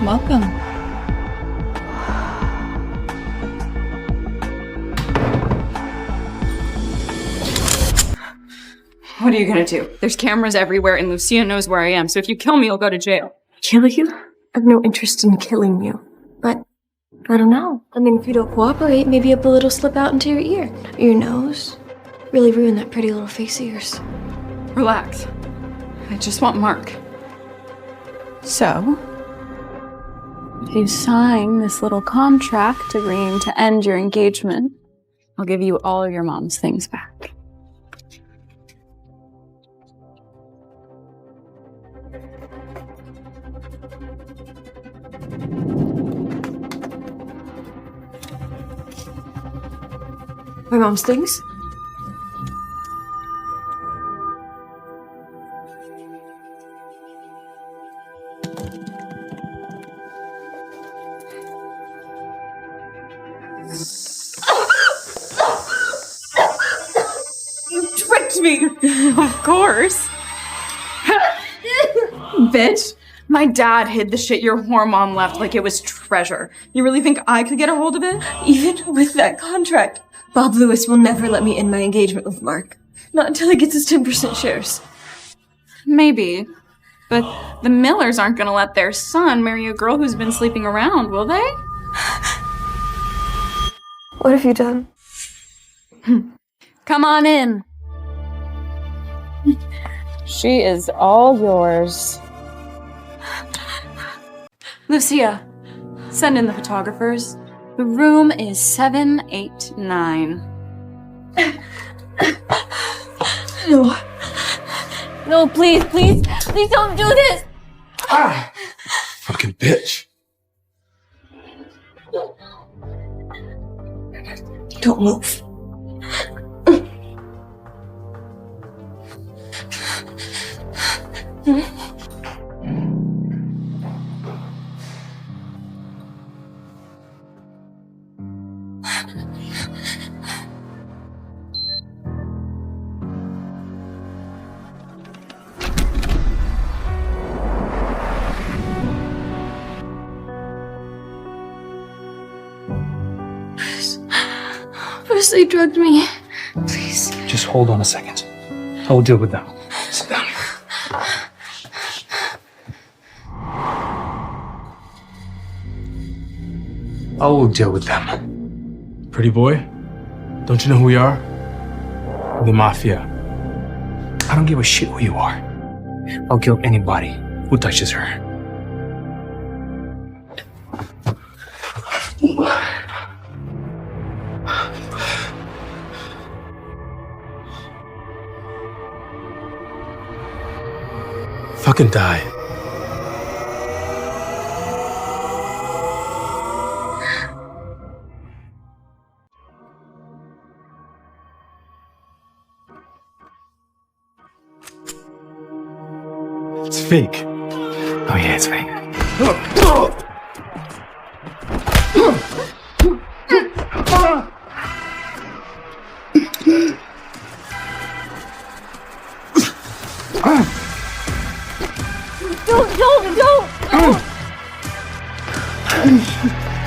Welcome. What are you gonna do? There's cameras everywhere and Lucia knows where I am, so if you kill me, you'll go to jail. Kill you? I have no interest in killing you. But, I don't know. I mean, if you don't cooperate, maybe a bullet will slip out into your ear. Or your nose. Really ruin that pretty little face of yours. Relax. I just want Mark. So, if you sign this little contract agreeing to end your engagement, I'll give you all of your mom's things back. My mom's things? You tricked me! Of course. Bitch. My dad hid the shit your whore mom left like it was treasure. You really think I could get a hold of it? Even with that contract, Bob Lewis will never let me end my engagement with Mark. Not until he gets his 10% shares. Maybe. But the Millers aren't gonna let their son marry a girl who's been sleeping around, will they? What have you done? Come on in. She is all yours. Lucia, send in the photographers. The room is 789. No. No, please, please. Please don't do this. Ah! Fucking bitch. Don't move. First they drugged me. Please. Just hold on a second. I will deal with them. Sit down. I will deal with them. Pretty boy, don't you know who we are? We're the Mafia. I don't give a shit who you are. I'll kill anybody who touches her. Fucking die. It's fake. Oh yeah, it's fake. Don't!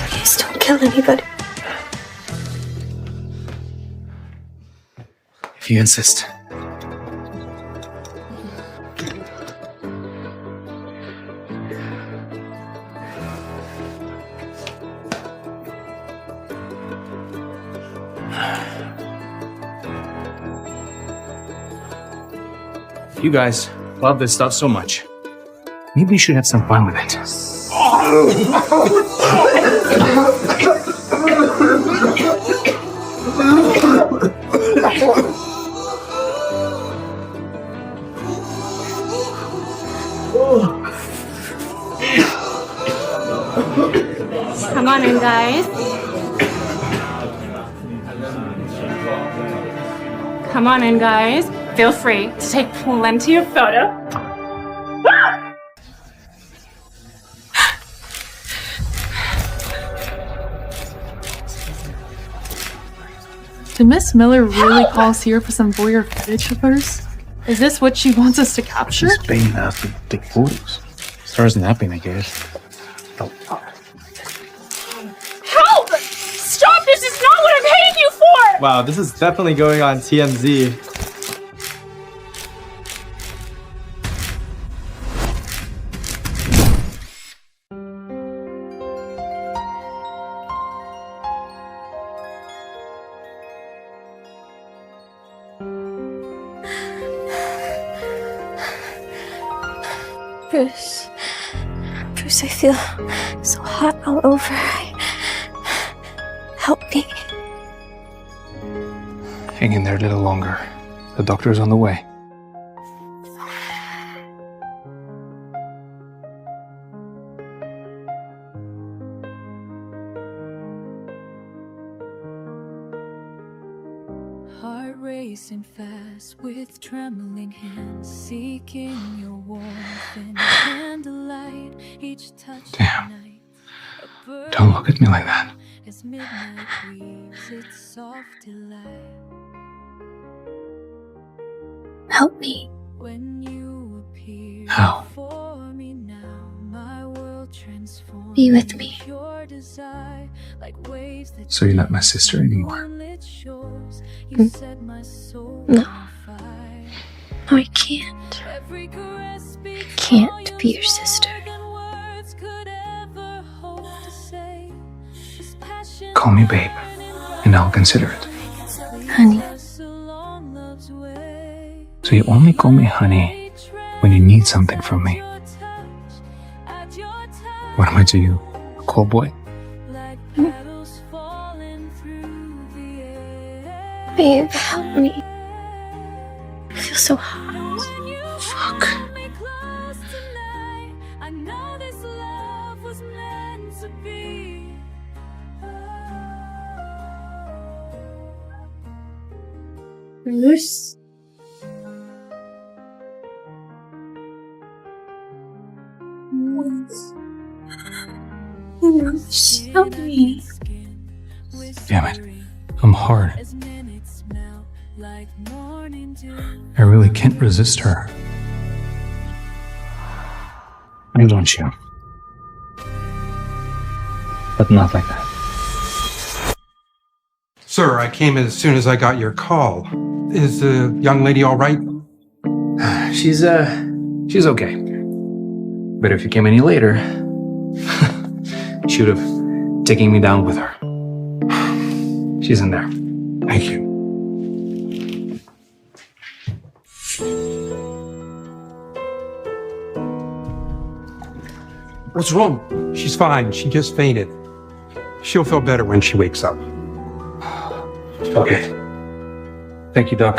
Please don't kill anybody. If you insist. You guys love this stuff so much. Maybe you should have some fun with it. Come on in, guys. Come on in, guys. Feel free to take plenty of photos. Did Miss Miller really call us here for some voyeur footage of hers? Is this what she wants us to capture? She's paying us to take photos. Starts napping, I guess. Help! Stop! This is not what I'm paying you for! Wow, this is definitely going on TMZ. Bruce, I feel so hot all over. Help me. Hang in there a little longer. The doctor's on the way. Heart racing fast with trembling hands, seeking your warmth in candlelight. Each touch Damn. Don't look at me like that. as midnight weaves its soft delight. Help me. When you appear How? before me now, my world transforms. Be with me. Pure desire, like waves that So you're not my sister anymore. moonlit shores. You set my soul No. on fire. No, I can't. Every caress speaks Can't volumes be your more sister. than words could ever hope to say. This passion Call me babe, and I'll consider it. Honey. us along love's way. So you only call me honey when you need something from me. Your touch, at your touch, What am I to you? A call boy? like petals falling through the air. Babe, help me. I feel so hot. Fuck. Me close tonight. I know this love was meant to be. Bruce? Bruce, help me. Damn it. I'm hard. As minutes melt like morning dew. I really can't resist her. I want you. But not like that. Sir, I came as soon as I got your call. Is the young lady all right? She's okay. But if you came any later, she would have taken me down with her. She's in there. Thank you. What's wrong? She's fine. She just fainted. She'll feel better when she wakes up. Okay. Thank you, Doc.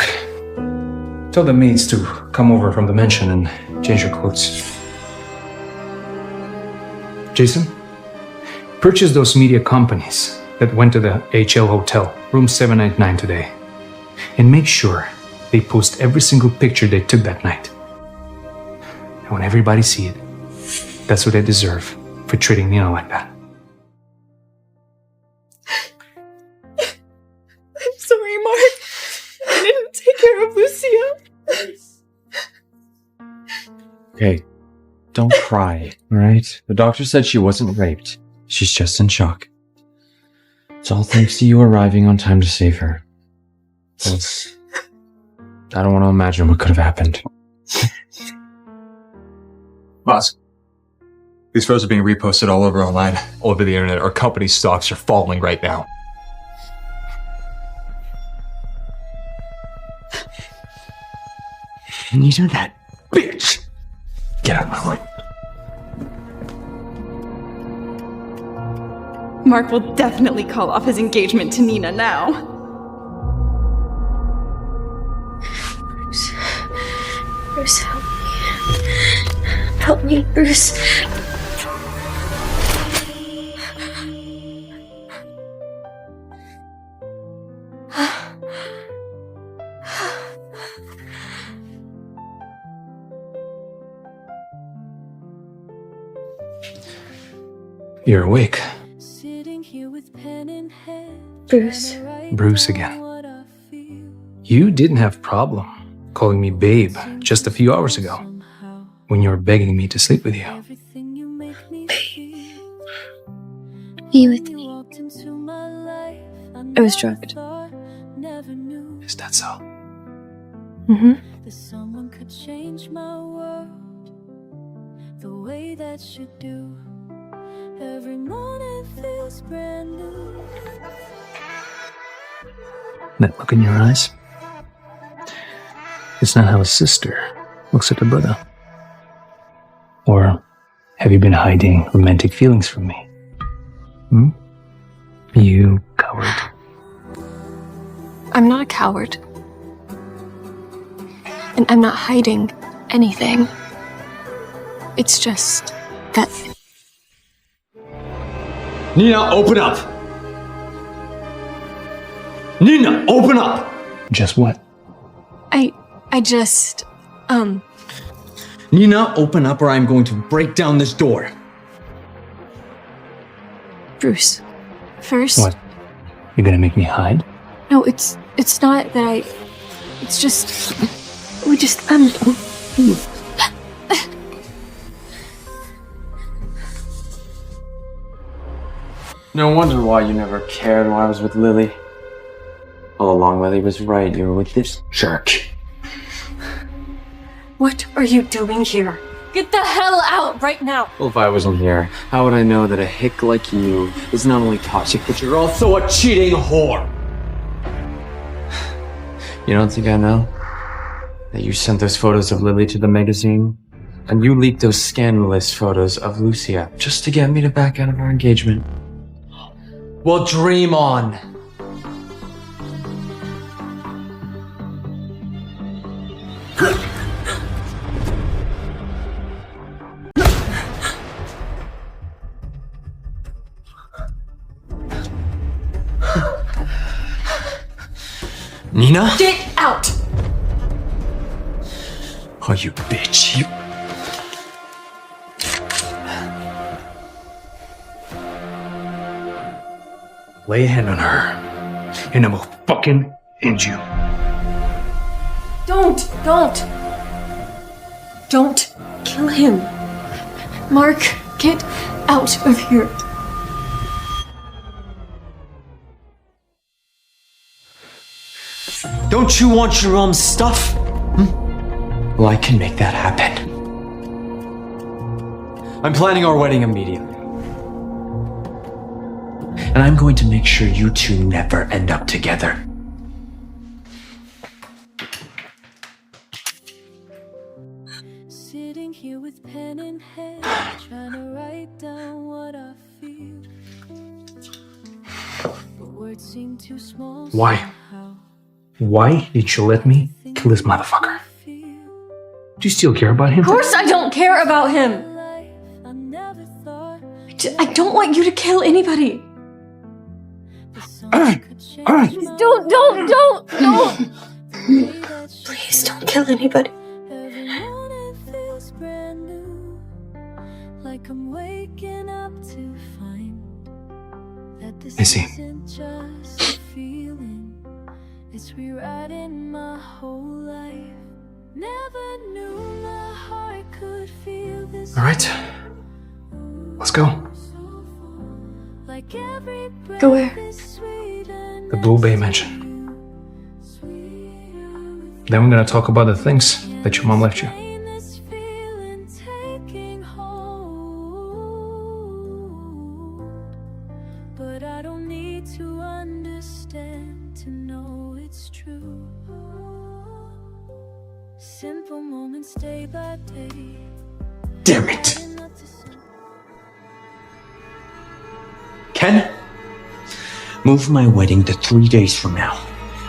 Tell the maids to come over from the mansion and change your clothes. Jason, purchase those media companies that went to the HL Hotel, room 799 today. And make sure they post every single picture they took that night. I want everybody to see it. That's what they deserve for treating Nina like that. I'm sorry, Mark. I didn't take care of Lucia. Okay, don't cry, alright? The doctor said she wasn't raped. She's just in shock. It's all thanks to you arriving on time to save her. I don't want to imagine what could have happened. Boss, these photos are being reposted all over online, all over the internet. Our company's stocks are falling right now. Nina, that bitch! Get out of my way. Mark will definitely call off his engagement to Nina now. Bruce, help me. Help me, Bruce. You're awake. Sitting here with pen in hand. Bruce. Bruce again. You didn't have problem calling me babe just a few hours ago when you were begging me to sleep with you. Everything you make Be with me. I was drugged. Is that so? Mm-hmm. That someone could change my world the way that you do. Every morning feels brand new. That look in your eyes? It's not how a sister looks at a brother. Or have you been hiding romantic feelings from me? Hmm? You coward. I'm not a coward. And I'm not hiding anything. It's just that... Nina, open up! Nina, open up! Just what? I just... Nina, open up or I'm going to break down this door. Bruce. First... What? You're gonna make me hide? No, it's not that I... It's just... We just, No wonder why you never cared when I was with Lily. All along, Lily was right. You were with this jerk. What are you doing here? Get the hell out right now! Well, if I wasn't here, how would I know that a hick like you is not only toxic, but you're also a cheating whore? You don't think I know? That you sent those photos of Lily to the magazine? And you leaked those scandalous photos of Lucia just to get me to back out of our engagement? Well, dream on! Nina? Get out! Oh, you bitch, you... Lay a hand on her, and I will fucking end you. Don't kill him. Mark, get out of here. Don't you want your own stuff? Well, I can make that happen. I'm planning our wedding immediately. And I'm going to make sure you two never end up together. Sitting here with pen in hand, trying to write down what I feel. But words seem too small. Why? somehow. Why did you let me kill this motherfucker? Do you still care about him? Of course I don't care about him. I never thought I don't want you to kill anybody. Don't. Please don't kill anybody. every morning feels brand new. Like I'm waking up to find that this I see. isn't just a feeling. It's rewriting my whole life. Never knew my heart could feel this. All right, let's go. Like every breath Go where? is sweet and The Blue Bay Mansion. Then we're gonna talk about the things that your mom left you. this feeling taking hold. But I don't need to understand to know it's true. Simple moments day by day. Damn it! Ken? Move my wedding to 3 days from now.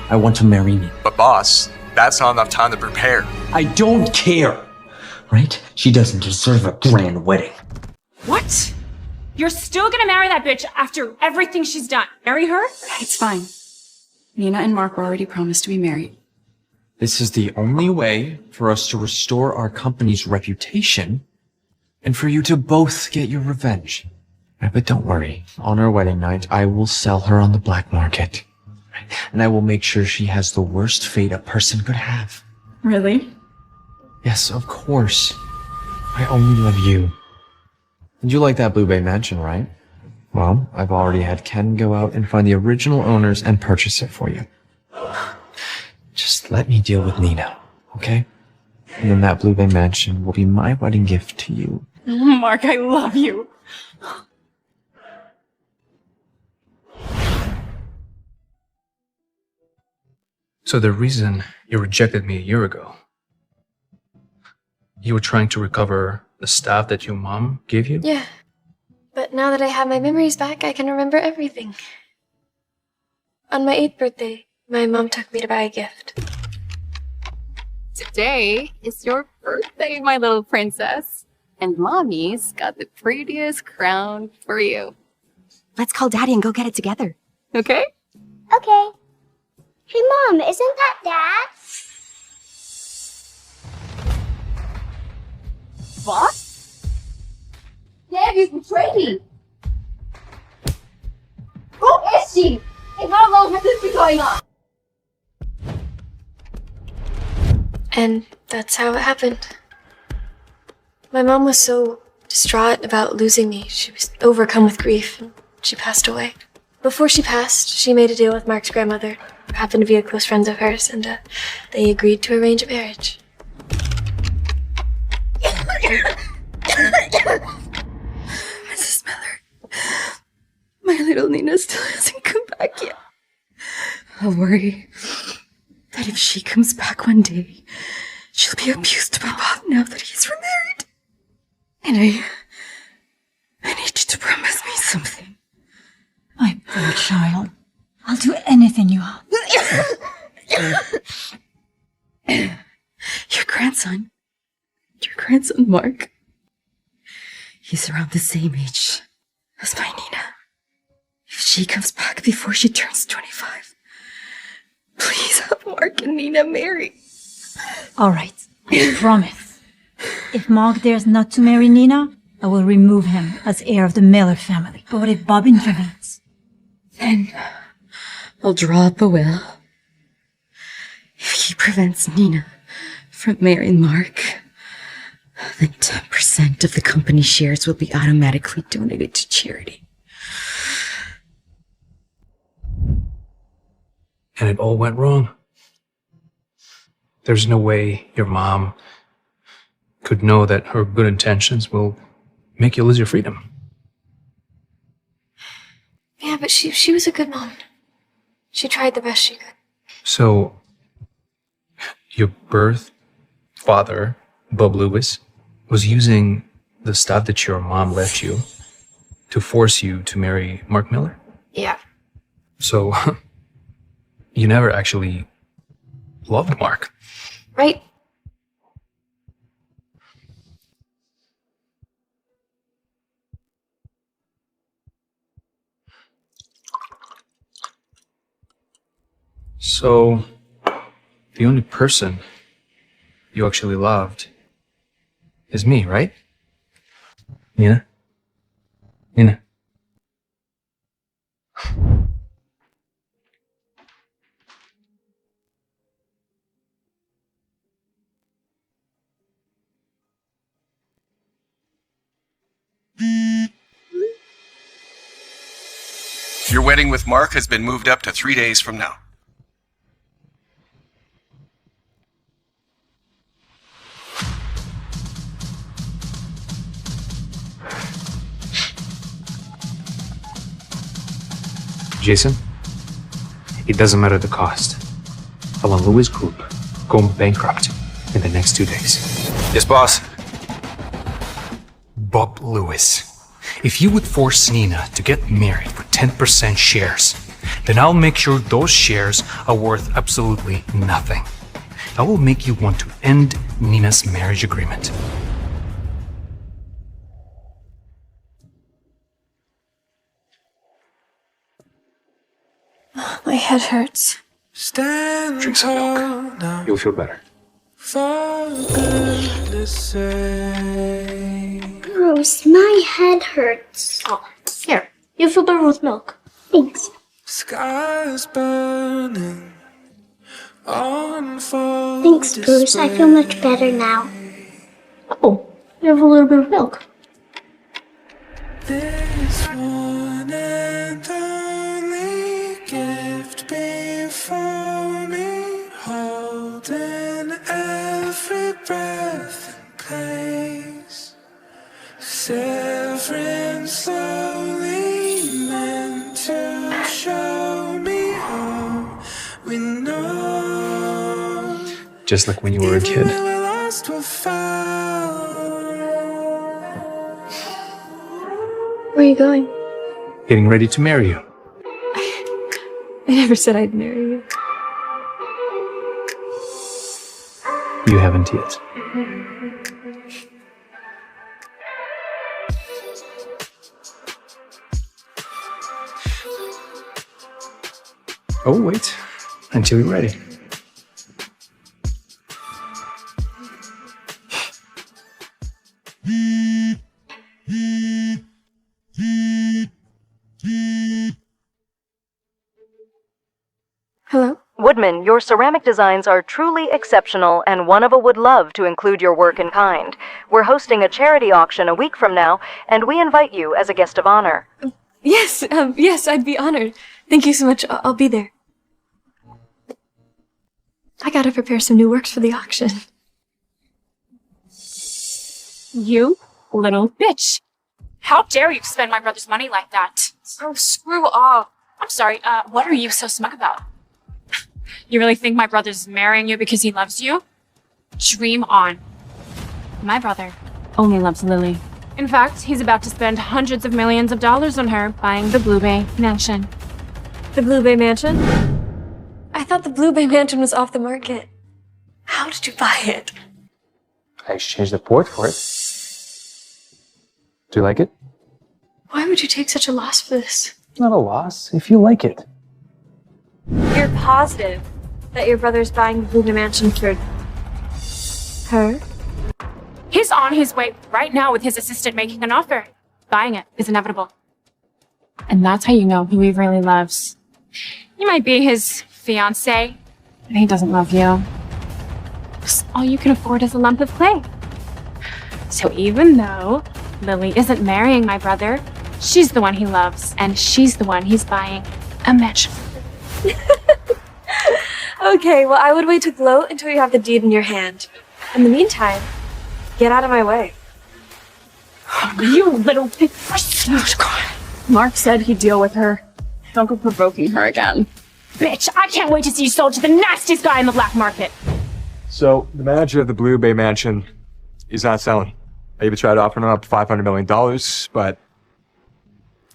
I want to marry me. But boss, that's not enough time to prepare. I don't care! Right? She doesn't deserve a grand wedding. What? You're still gonna marry that bitch after everything she's done? Marry her? It's fine. Nina and Mark were already promised to be married. This is the only way for us to restore our company's reputation and for you to both get your revenge. But don't worry, on our wedding night, I will sell her on the black market. And I will make sure she has the worst fate a person could have. Really? Yes, of course. I only love you. And you like that Blue Bay mansion, right? Well, I've already had Ken go out and find the original owners and purchase it for you. Just let me deal with Nina, okay? And then that Blue Bay mansion will be my wedding gift to you. Mark, I love you. So the reason you rejected me a year ago, you were trying to recover the stuff that your mom gave you? Yeah. But now that I have my memories back, I can remember everything. On my 8th birthday, my mom took me to buy a gift. Today is your birthday, my little princess. And Mommy's got the prettiest crown for you. Let's call Daddy and go get it together. Okay? Okay. Hey, Mom, isn't that Dad? What? Dad, you betrayed me. Who is she? And how long has this been going on? And that's how it happened. My mom was so distraught about losing me. She was overcome with grief, and she passed away. Before she passed, she made a deal with Mark's grandmother, who happened to be a close friend of hers, and they agreed to arrange a marriage. Mrs. Miller, my little Nina still hasn't come back yet. I worry that if she comes back one day, she'll be abused by Bob now that he's remarried. And I need you to promise me something. My poor child. I'll do anything you want. Your grandson, Mark, he's around the same age as my Nina. If she comes back before she turns 25, please have Mark and Nina marry. All right, I promise. If Mark dares not to marry Nina, I will remove him as heir of the Miller family. But what if Bob intervenes? Then I'll draw up a will. If he prevents Nina from marrying Mark, then 10% of the company shares will be automatically donated to charity. And it all went wrong. There's no way your mom could know that her good intentions will make you lose your freedom. Yeah, but she was a good mom. She tried the best she could. So, your birth father, Bob Lewis, was using the stuff that your mom left you to force you to marry Mark Miller? Yeah. So, you never actually loved Mark. Right? So, the only person you actually loved is me, right? Nina? Nina? Your wedding with Mark has been moved up to 3 days from now. Jason, it doesn't matter the cost. I want Lewis Group going bankrupt in the next 2 days. Yes, boss. Bob Lewis, if you would force Nina to get married for 10% shares, then I'll make sure those shares are worth absolutely nothing. I will make you want to end Nina's marriage agreement. My head hurts. Drink some milk. You'll feel better. Bruce, my head hurts. Oh, here. You feel better with milk. Thanks. Sky's burning. Thanks, Bruce. I feel much better now. Oh, you have a little bit of milk. this one and only gift before me, holding every breath in place, severing slowly, meant to show me how we know. Just like when you were a kid. Lost or found. Where are you going? Getting ready to marry you. I never said I'd marry you. You haven't yet. Oh, wait. Until you're ready. Hello? Woodman, your ceramic designs are truly exceptional, and one of a would love to include your work in kind. We're hosting a charity auction a week from now, and we invite you as a guest of honor. Yes, I'd be honored. Thank you so much. I'll be there. I gotta prepare some new works for the auction. You little bitch. How dare you spend my brother's money like that? Oh, screw off. I'm sorry, what are you so smug about? You really think my brother's marrying you because he loves you? Dream on. My brother only loves Lily. In fact, he's about to spend hundreds of millions of dollars on her buying the Blue Bay Mansion. The Blue Bay Mansion? I thought the Blue Bay Mansion was off the market. How did you buy it? I exchanged the port for it. Do you like it? Why would you take such a loss for this? Not a loss, if you like it. You're positive that your brother's buying the Blue Bay Mansion for her? He's on his way right now with his assistant making an offer. Buying it is inevitable. And that's how you know who he really loves. You might be his fiancé, but he doesn't love you. All you can afford is a lump of clay. So even though Lily isn't marrying my brother, she's the one he loves, and she's the one he's buying a mansion. Okay, well, I would wait to gloat until you have the deed in your hand. In the meantime, get out of my way. You little pig. Mark said he'd deal with her. Don't go provoking her again. Bitch, I can't wait to see you sold to the nastiest guy in the black market. So, the manager of the Blue Bay Mansion is not selling. I even tried offering him up $500 million, but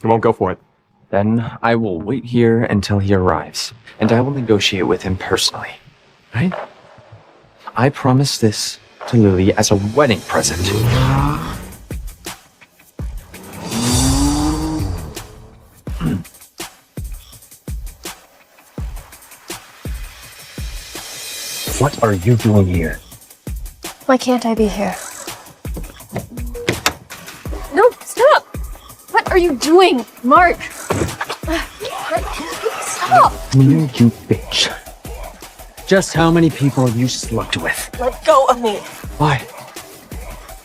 he won't go for it. Then I will wait here until he arrives, and I will negotiate with him personally. Right? I promise this to Lily as a wedding present. What are you doing here? Why can't I be here? No, stop! What are you doing, Mark? Stop! You bitch. Just how many people have you slept with? Let go of me. Why?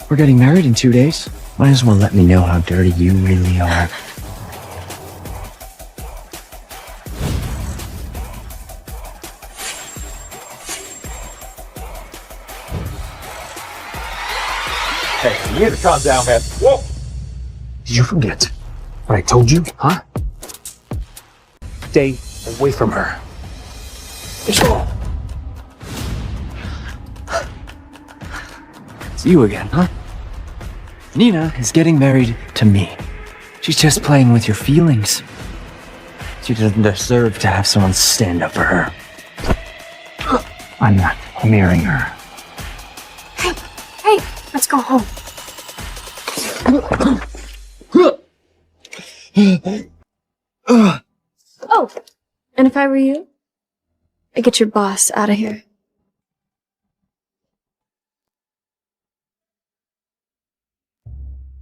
We're getting married in 2 days. Might as well let me know how dirty you really are. Hey, you need to calm down, man. Whoa! Did you forget what I told you, huh? Stay away from her. It's you again, huh? Nina is getting married to me. She's just playing with your feelings. She doesn't deserve to have someone stand up for her. I'm not marrying her. Hey, let's go home. Oh, and if I were you, I'd get your boss out of here.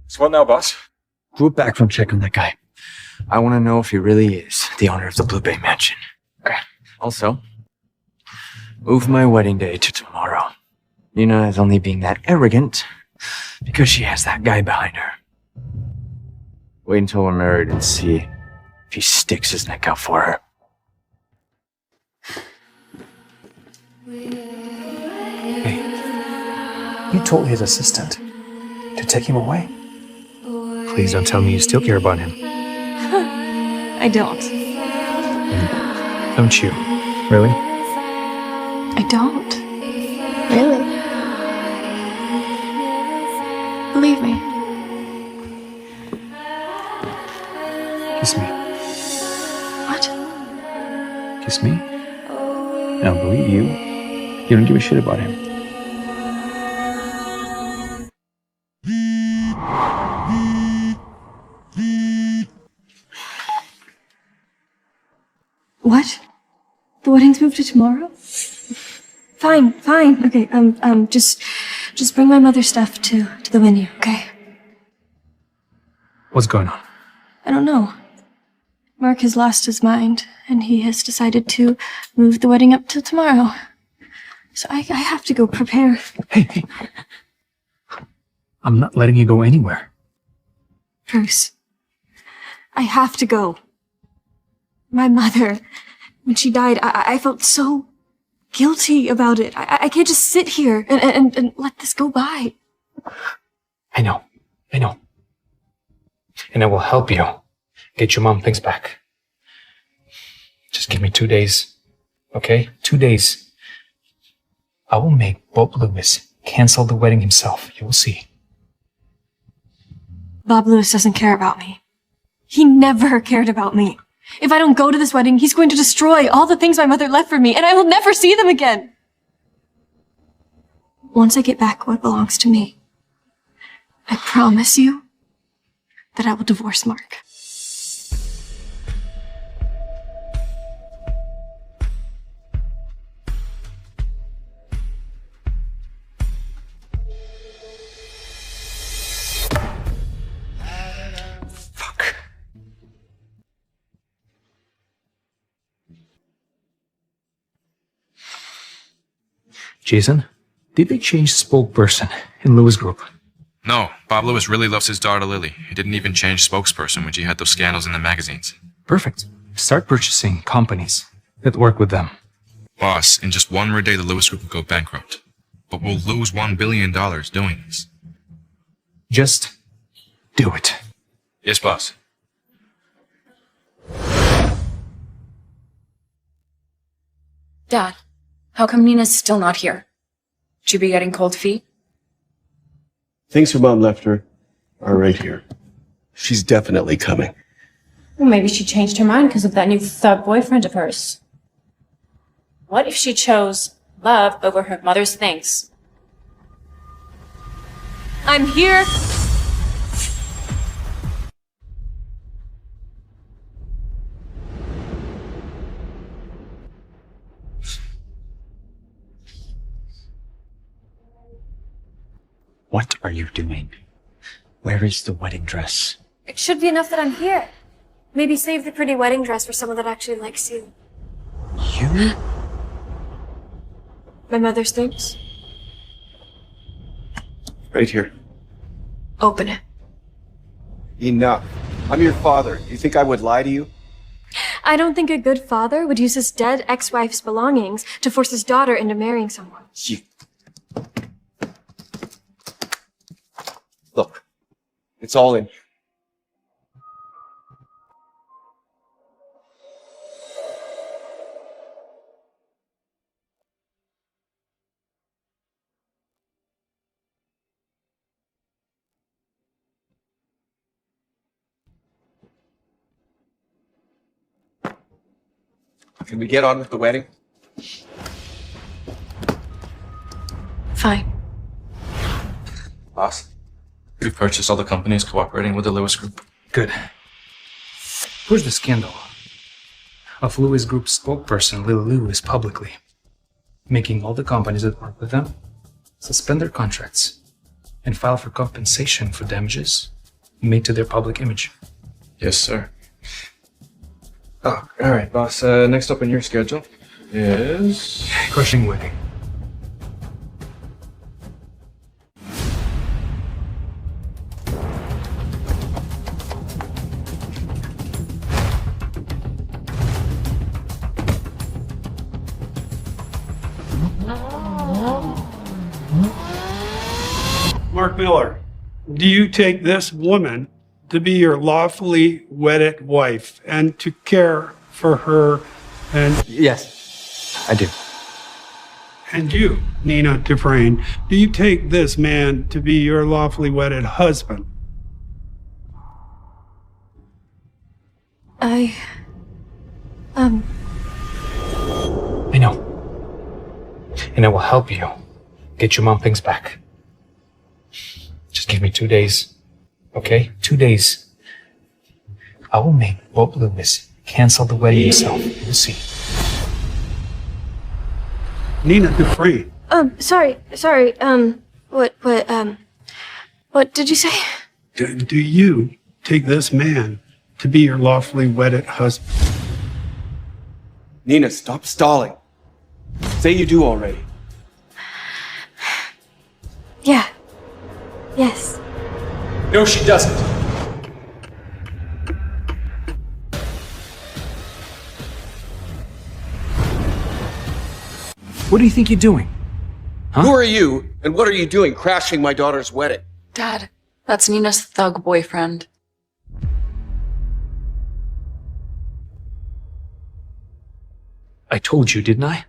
So what now, boss? Do a background check on that guy. I want to know if he really is the owner of the Blue Bay Mansion. Okay. Also, move my wedding day to tomorrow. Nina is only being that arrogant because she has that guy behind her. Wait until we're married and see if he sticks his neck out for her. You told his assistant to take him away. Please don't tell me you still care about him. I don't. Don't you? Really? I don't. Really? Believe me. Kiss me. What? Kiss me? I'll believe you. You don't give a shit about him. What? The wedding's moved to tomorrow? Fine. Okay, just bring my mother's stuff to the venue, okay? What's going on? I don't know. Mark has lost his mind, and he has decided to move the wedding up till tomorrow. So I have to go prepare. Hey. I'm not letting you go anywhere. Bruce, I have to go. My mother, when she died, I felt so guilty about it. I can't just sit here and let this go by. I know. And I will help you get your mom things back. Just give me 2 days, okay? 2 days. I will make Bob Lewis cancel the wedding himself. You will see. Bob Lewis doesn't care about me. He never cared about me. If I don't go to this wedding, he's going to destroy all the things my mother left for me, and I will never see them again. Once I get back what belongs to me, I promise you that I will divorce Mark. Jason, did they change spokesperson in Lewis Group? No, Bob Lewis really loves his daughter Lily. He didn't even change spokesperson when she had those scandals in the magazines. Perfect. Start purchasing companies that work with them. Boss, in just one more day the Lewis Group will go bankrupt. But we'll lose $1 billion doing this. Just do it. Yes, boss. Dad, how come Nina's still not here? Should you be getting cold feet? Things her mom left her are right here. She's definitely coming. Well, maybe she changed her mind because of that new thug boyfriend of hers. What if she chose love over her mother's things? I'm here. What are you doing? Where is the wedding dress? It should be enough that I'm here. Maybe save the pretty wedding dress for someone that actually likes you. You? My mother's things? Right here. Open it. Enough. I'm your father. You think I would lie to you? I don't think a good father would use his dead ex-wife's belongings to force his daughter into marrying someone. Look, it's all in. Can we get on with the wedding? Fine. Boss, we've purchased all the companies cooperating with the Lewis Group. Good. Push the scandal of Lewis Group's spokesperson, Lily Lewis, publicly, making all the companies that work with them suspend their contracts and file for compensation for damages made to their public image. Yes, sir. Oh, all right, boss. Next up on your schedule is... Crushing wedding. Mark Miller, do you take this woman to be your lawfully wedded wife and to care for her and... Yes, I do. And you, Nina Dufrain, do you take this man to be your lawfully wedded husband? I know. And I will help you get your mom things back. Just give me 2 days. Okay? 2 days. I will make both Lewis cancel the wedding himself. You'll see. Nina Dufrain. Sorry. What did you say? Do you take this man to be your lawfully wedded husband? Nina, stop stalling. Say you do already. Yeah. Yes. No, she doesn't. What do you think you're doing? Huh? Who are you, and what are you doing crashing my daughter's wedding? Dad, that's Nina's thug boyfriend. I told you, didn't I?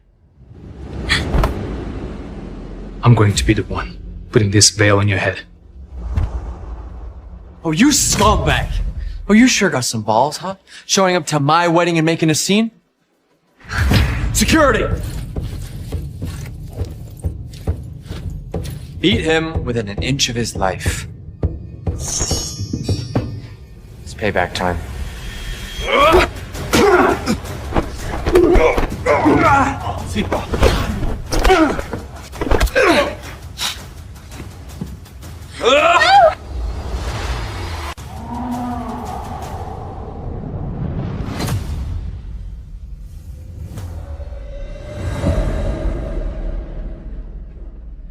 I'm going to be the one putting this veil on your head. Oh, you scumbag! Oh, you sure got some balls, huh? Showing up to my wedding and making a scene? Security! Beat him within an inch of his life. It's payback time.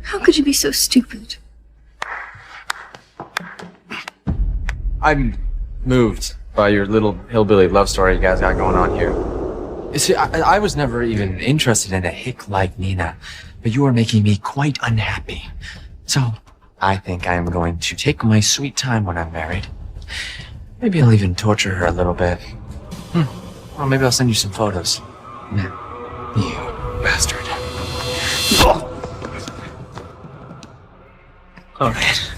How could you be so stupid? I'm moved by your little hillbilly love story you guys got going on here. You see, I was never even interested in a hick like Nina, but you are making me quite unhappy. So, I think I am going to take my sweet time when I'm married. Maybe I'll even torture her a little bit. Or maybe I'll send you some photos. You bastard. Alright,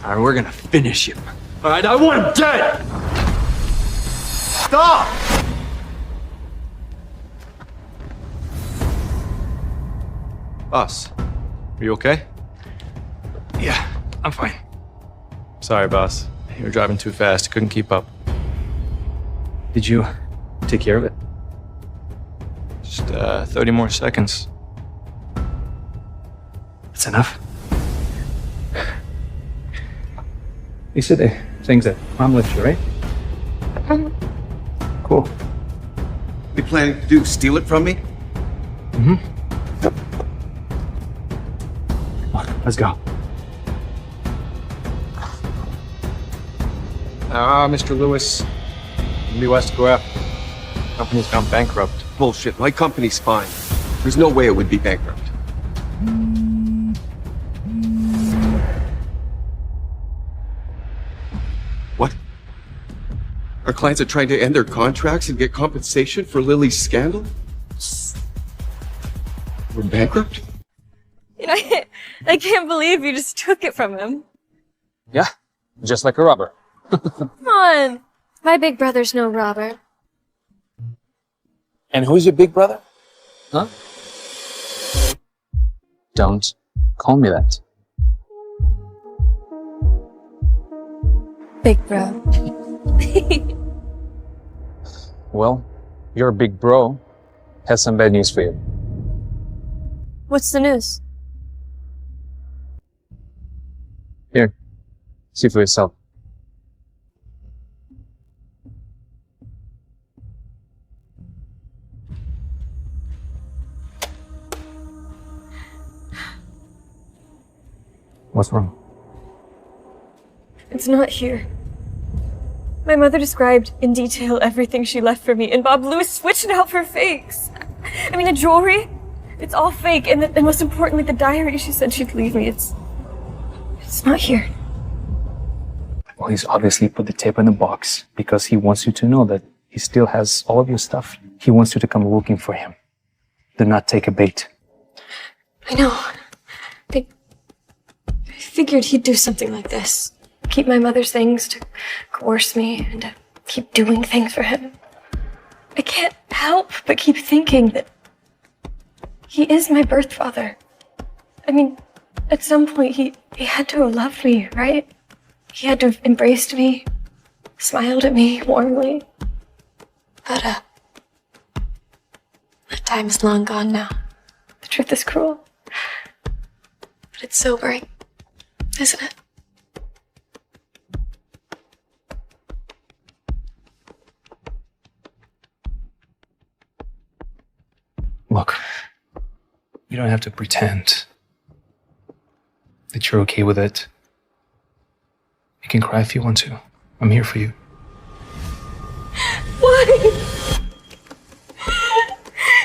we're gonna finish him. Alright, I want him dead! Stop! Boss, are you okay? Yeah, I'm fine. Sorry, boss. You were driving too fast. Couldn't keep up. Did you take care of it? Just 30 more seconds. That's enough. These are the things that Mom left you, right? Cool. You planning to do? Steal it from me? Mm-hmm. Let's go. Mr. Lewis. ENB West go after. Company's gone bankrupt. Bullshit. My company's fine. There's no way it would be bankrupt. What? Our clients are trying to end their contracts and get compensation for Lily's scandal? We're bankrupt? You know, I can't believe you just took it from him. Yeah, just like a robber. Come on. My big brother's no robber. And who's your big brother? Huh? Don't call me that. Big bro. Well, your big bro has some bad news for you. What's the news? Here, see for yourself. What's wrong? It's not here. My mother described in detail everything she left for me, and Bob Lewis switched it out for fakes. I mean, the jewelry, it's all fake, and most importantly, the diary she said she'd leave me, it's He's not here. Well, he's obviously put the tape in the box because he wants you to know that he still has all of your stuff. He wants you to come looking for him. Do not take a bait. I know. I figured he'd do something like this. Keep my mother's things to coerce me and to keep doing things for him. I can't help but keep thinking that he is my birth father. I mean, at some point he had to have loved me, right? He had to have embraced me, smiled at me warmly. But, that time is long gone now. The truth is cruel. But it's sobering, isn't it? Look, you don't have to pretend that you're okay with it. You can cry if you want to. I'm here for you. Why?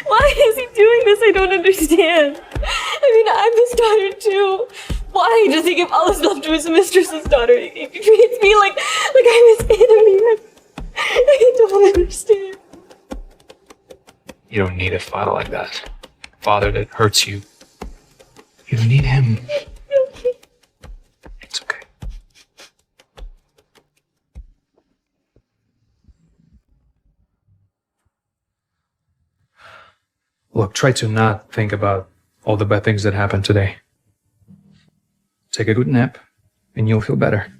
Why is he doing this? I don't understand. I mean, I'm his daughter too. Why does he give all his love to his mistress's daughter? He treats me like I'm his enemy. I don't understand. You don't need a father like that. A father that hurts you. You don't need him. It's okay. Look, try to not think about all the bad things that happened today. Take a good nap, and you'll feel better.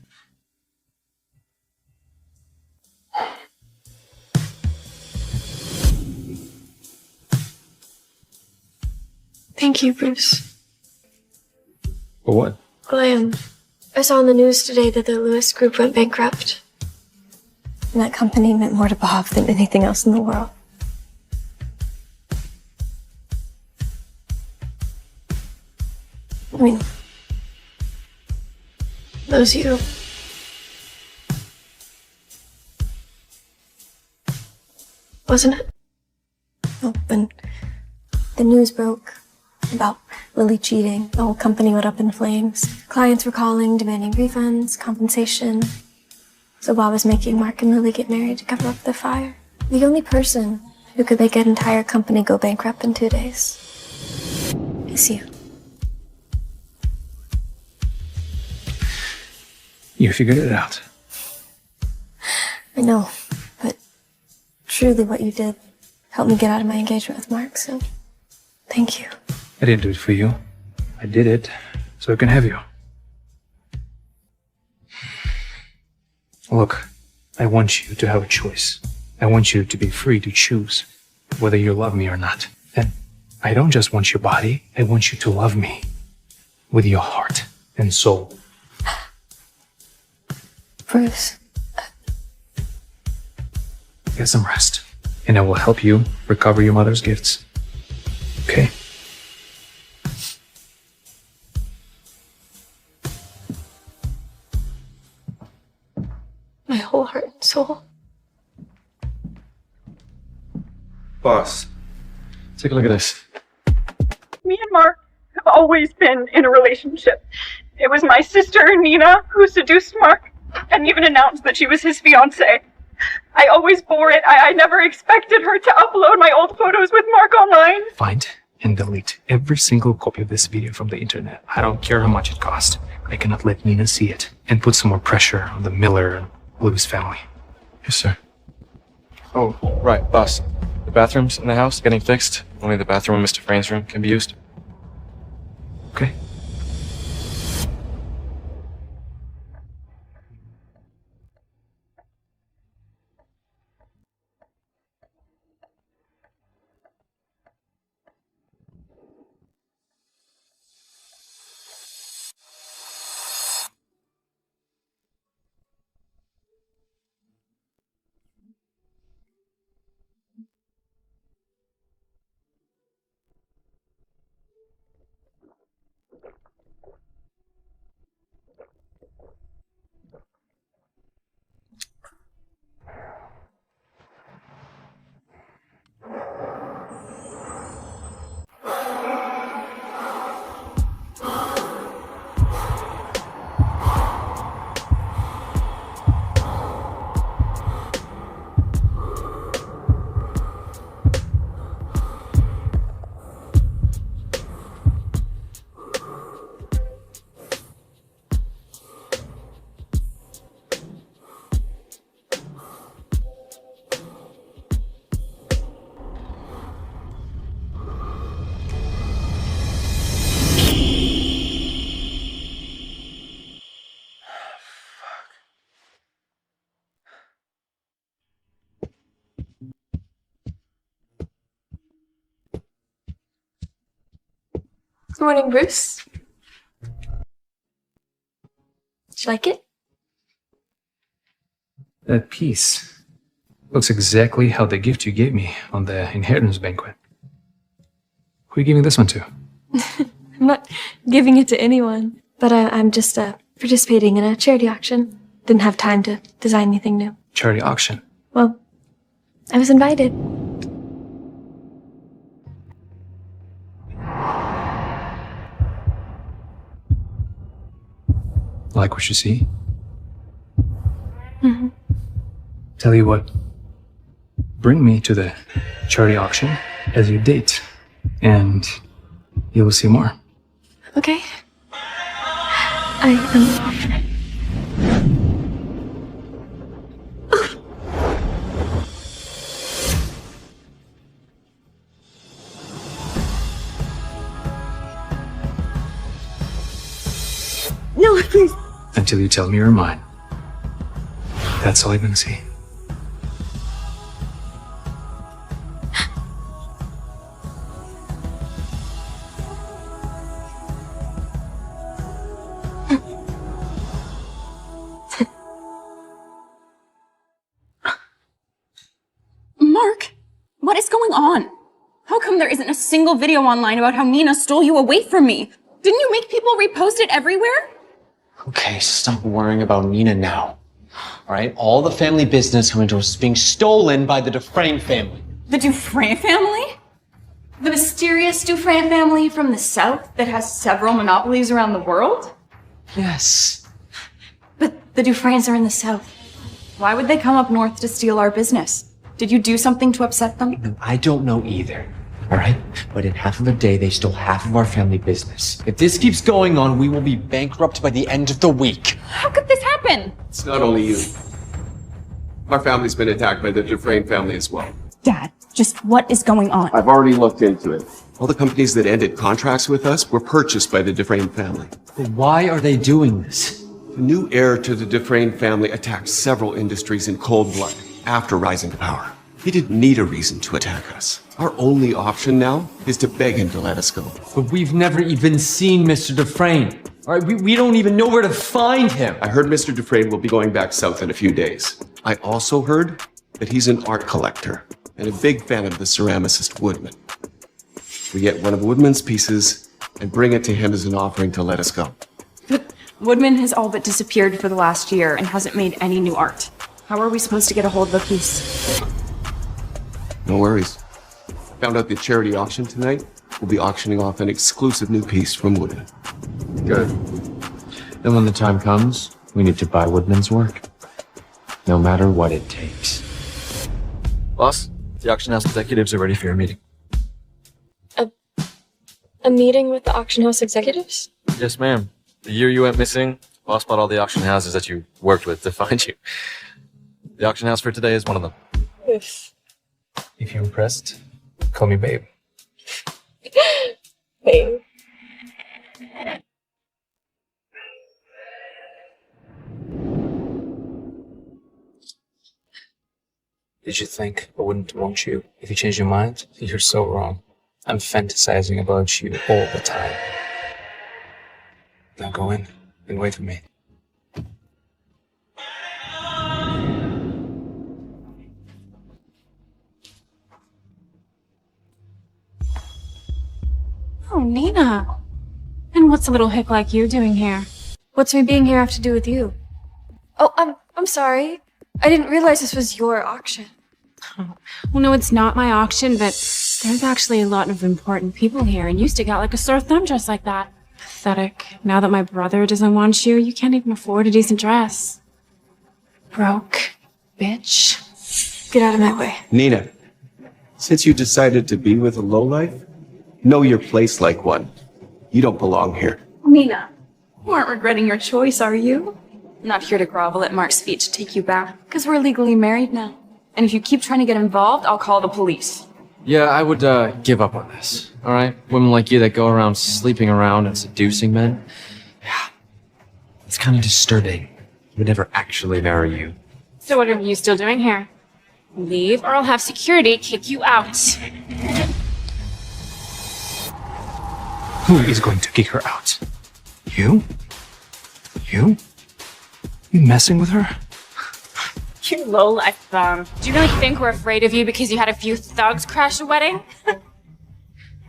Thank you, Bruce. For what? Well, I saw on the news today that the Lewis Group went bankrupt. And that company meant more to Bob than anything else in the world. I mean, those you. Wasn't it? Oh, when the news broke about Lily cheating, the whole company went up in flames. Clients were calling, demanding refunds, compensation. So Bob was making Mark and Lily get married to cover up the fire. The only person who could make an entire company go bankrupt in 2 days is you. You figured it out. I know, but truly what you did helped me get out of my engagement with Mark, so thank you. I didn't do it for you. I did it so I can have you. Look, I want you to have a choice. I want you to be free to choose whether you love me or not. And I don't just want your body, I want you to love me with your heart and soul. Bruce. Get some rest, and I will help you recover your mother's gifts. Okay? My whole heart and soul. Boss, take a look at this. Me and Mark have always been in a relationship. It was my sister, Nina, who seduced Mark and even announced that she was his fiancée. I always bore it. I never expected her to upload my old photos with Mark online. Find and delete every single copy of this video from the internet. I don't care how much it costs. I cannot let Nina see it and put some more pressure on the Miller and Lewis family. Yes, sir. Oh, right, boss. The bathrooms in the house getting fixed. Only the bathroom in Mr. Frane's room can be used. Okay. Good morning, Bruce. Did you like it? That piece looks exactly how the gift you gave me on the inheritance banquet. Who are you giving this one to? I'm not giving it to anyone, but I'm just participating in a charity auction. Didn't have time to design anything new. Charity auction? Well, I was invited. Like what you see? Mm-hmm. Tell you what, bring me to the charity auction as your date, and you will see more. Okay. No, please. Until you tell me you're mine. That's all you're gonna see. Mark, what is going on? How come there isn't a single video online about how Nina stole you away from me? Didn't you make people repost it everywhere? Okay, stop worrying about Nina now. All right, all the family business coming to us is being stolen by the Dufrain family. The Dufrain family? The mysterious Dufrain family from the south that has several monopolies around the world? Yes. But the Dufrains are in the south. Why would they come up north to steal our business? Did you do something to upset them? No, I don't know either. All right? But in half of a day, they stole half of our family business. If this keeps going on, we will be bankrupt by the end of the week. How could this happen? It's not only you. Our family's been attacked by the Dufrain family as well. Dad, just what is going on? I've already looked into it. All the companies that ended contracts with us were purchased by the Dufrain family. But why are they doing this? The new heir to the Dufrain family attacked several industries in cold blood after rising to power. He didn't need a reason to attack us. Our only option now is to beg him to let us go. But we've never even seen Mr. Dufrain. All right, we don't even know where to find him. I heard Mr. Dufrain will be going back south in a few days. I also heard that he's an art collector and a big fan of the ceramicist Woodman. We get one of Woodman's pieces and bring it to him as an offering to let us go. But Woodman has all but disappeared for the last year and hasn't made any new art. How are we supposed to get a hold of the piece? No worries. Found out the charity auction tonight. We'll be auctioning off an exclusive new piece from Woodman. Good. Then when the time comes, we need to buy Woodman's work. No matter what it takes. Boss, the auction house executives are ready for your meeting. A meeting with the auction house executives? Yes, ma'am. The year you went missing, boss bought all the auction houses that you worked with to find you. The auction house for today is one of them. Oof. If you're impressed, call me babe. Babe. Did you think I wouldn't want you if you changed your mind? You're so wrong. I'm fantasizing about you all the time. Now go in and wait for me. Oh, Nina. And what's a little hick like you doing here? What's me being here have to do with you? Oh, I'm sorry. I didn't realize this was your auction. Well, no, it's not my auction, but there's actually a lot of important people here and you stick out like a sore thumb dressed like that. Pathetic. Now that my brother doesn't want you, you can't even afford a decent dress. Broke. Bitch. Get out of my way. Nina, since you decided to be with a lowlife, know your place like one. You don't belong here. Nina, you aren't regretting your choice, are you? I'm not here to grovel at Mark's feet to take you back, because we're legally married now. And if you keep trying to get involved, I'll call the police. Yeah, I would give up on this. All right, women like you that go around sleeping around and seducing men. Yeah, it's kind of disturbing. I would never actually marry you. So what are you still doing here? Leave or I'll have security kick you out. Who is going to kick her out? You? You? You messing with her? You low-life bum. Do you really think we're afraid of you because you had a few thugs crash a wedding?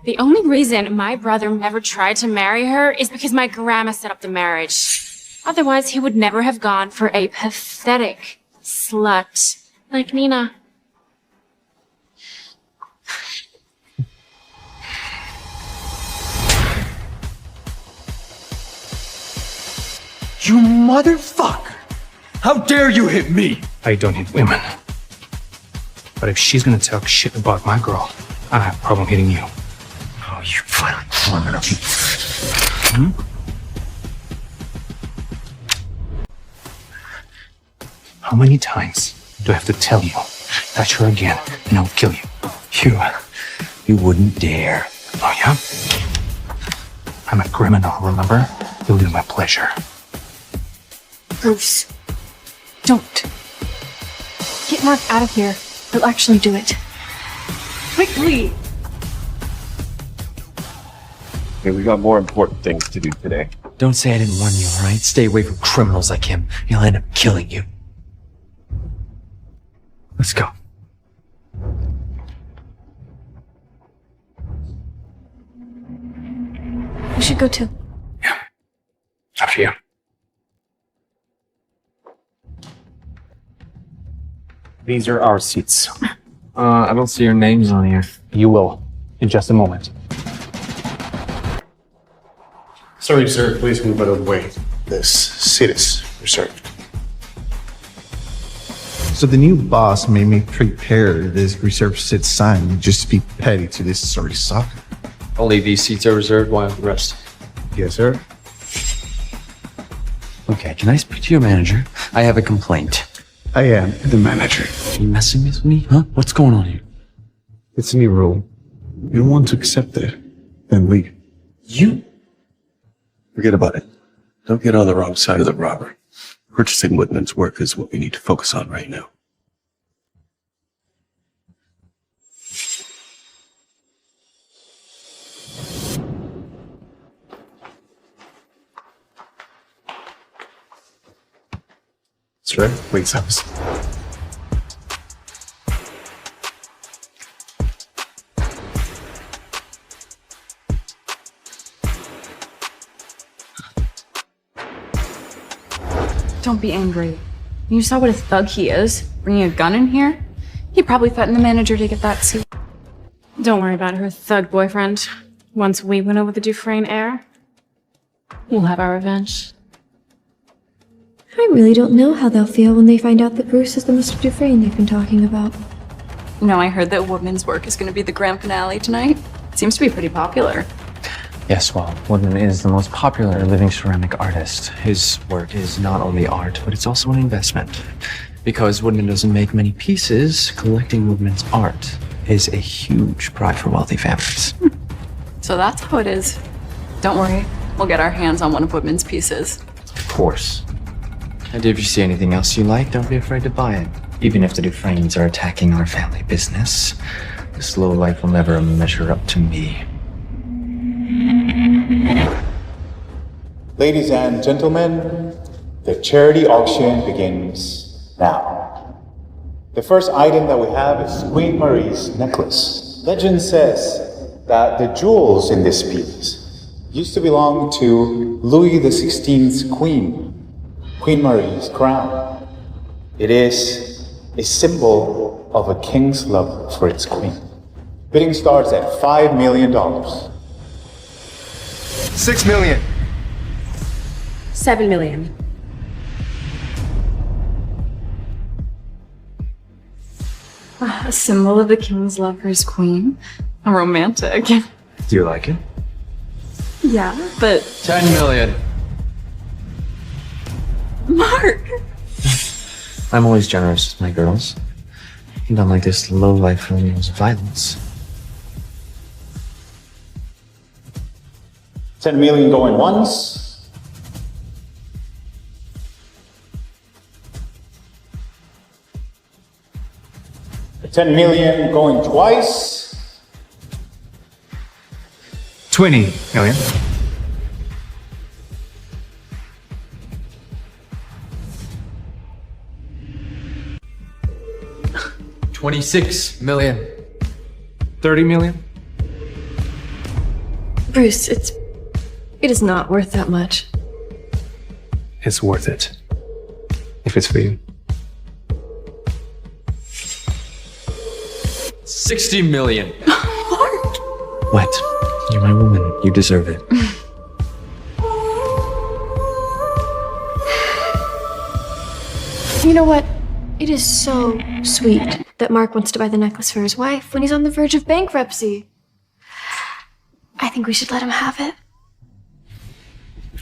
The only reason my brother never tried to marry her is because my grandma set up the marriage. Otherwise, he would never have gone for a pathetic slut like Nina. You motherfucker! How dare you hit me? I don't hit women. But if she's gonna talk shit about my girl, I have a problem hitting you. Oh, you finally criminal. How many times do I have to tell you? Touch her again, and I'll kill you. You wouldn't dare. Oh, yeah? I'm a criminal, remember? You'll do my pleasure. Bruce, don't. Get Mark out of here. He'll actually do it. Quickly! Okay, we got more important things to do today. Don't say I didn't warn you, alright? Stay away from criminals like him. He'll end up killing you. Let's go. We should go too. After you. These are our seats. I don't see your names on here. You will, in just a moment. Sorry, sir. Please move out of the way. This seat is reserved. So the new boss made me prepare this reserved seat sign just to be petty to this sorry sucker. Only these seats are reserved, while the rest. Yes, sir. Okay, can I speak to your manager? I have a complaint. I am the manager. Are you messing with me? Huh? What's going on here? It's a new rule. You don't want to accept it, then leave. You? Forget about it. Don't get on the wrong side of the robbery. Purchasing Woodman's work is what we need to focus on right now. Sir, please have a seat. Don't be angry. You saw what a thug he is, bringing a gun in here? He probably threatened the manager to get that seat. Don't worry about her thug boyfriend. Once we win over the Dufrain heir, we'll have our revenge. I really don't know how they'll feel when they find out that Bruce is the Mr. Dufrain they've been talking about. No, I heard that Woodman's work is going to be the grand finale tonight. It seems to be pretty popular. Yes, well, Woodman is the most popular living ceramic artist. His work is not only art, but it's also an investment. Because Woodman doesn't make many pieces, collecting Woodman's art is a huge pride for wealthy families. So that's how it is. Don't worry, we'll get our hands on one of Woodman's pieces. Of course. And if you see anything else you like, don't be afraid to buy it. Even if the Dufrains are attacking our family business, this low life will never measure up to me. Ladies and gentlemen, the charity auction begins now. The first item that we have is Queen Marie's necklace. Legend says that the jewels in this piece used to belong to Louis XVI's queen, Queen Marie's crown. It is a symbol of a king's love for its queen. Bidding starts at $5 million. 6 million. 7 million. A symbol of the king's love for his queen. A romantic. Do you like it? Yeah, but 10 million. Mark! I'm always generous with my girls. And unlike this low life who knows violence. 10 million going once. $10 million going twice. 20 million. $26 million. 30 million. Bruce, it is not worth that much. It's worth it. If it's for you. 60 million. What? You're my woman. You deserve it. You know what? It is so sweet that Mark wants to buy the necklace for his wife when he's on the verge of bankruptcy. I think we should let him have it.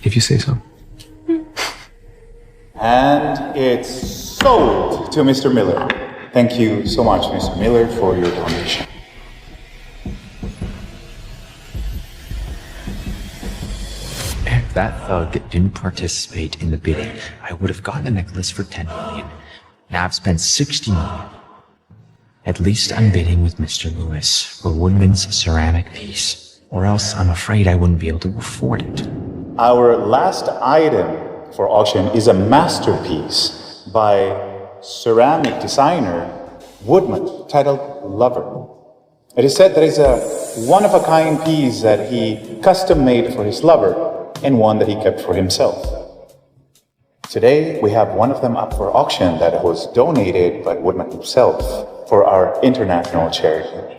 If you say so. And it's sold to Mr. Miller. Thank you so much, Mr. Miller, for your donation. If that thug didn't participate in the bidding, I would have gotten the necklace for 10 million. Now I've spent 60 million. At least I'm bidding with Mr. Lewis for Woodman's ceramic piece, or else I'm afraid I wouldn't be able to afford it. Our last item for auction is a masterpiece by ceramic designer Woodman titled Lover. It is said that it's a one-of-a-kind piece that he custom-made for his lover and one that he kept for himself. Today, we have one of them up for auction that was donated by Woodman himself for our international charity.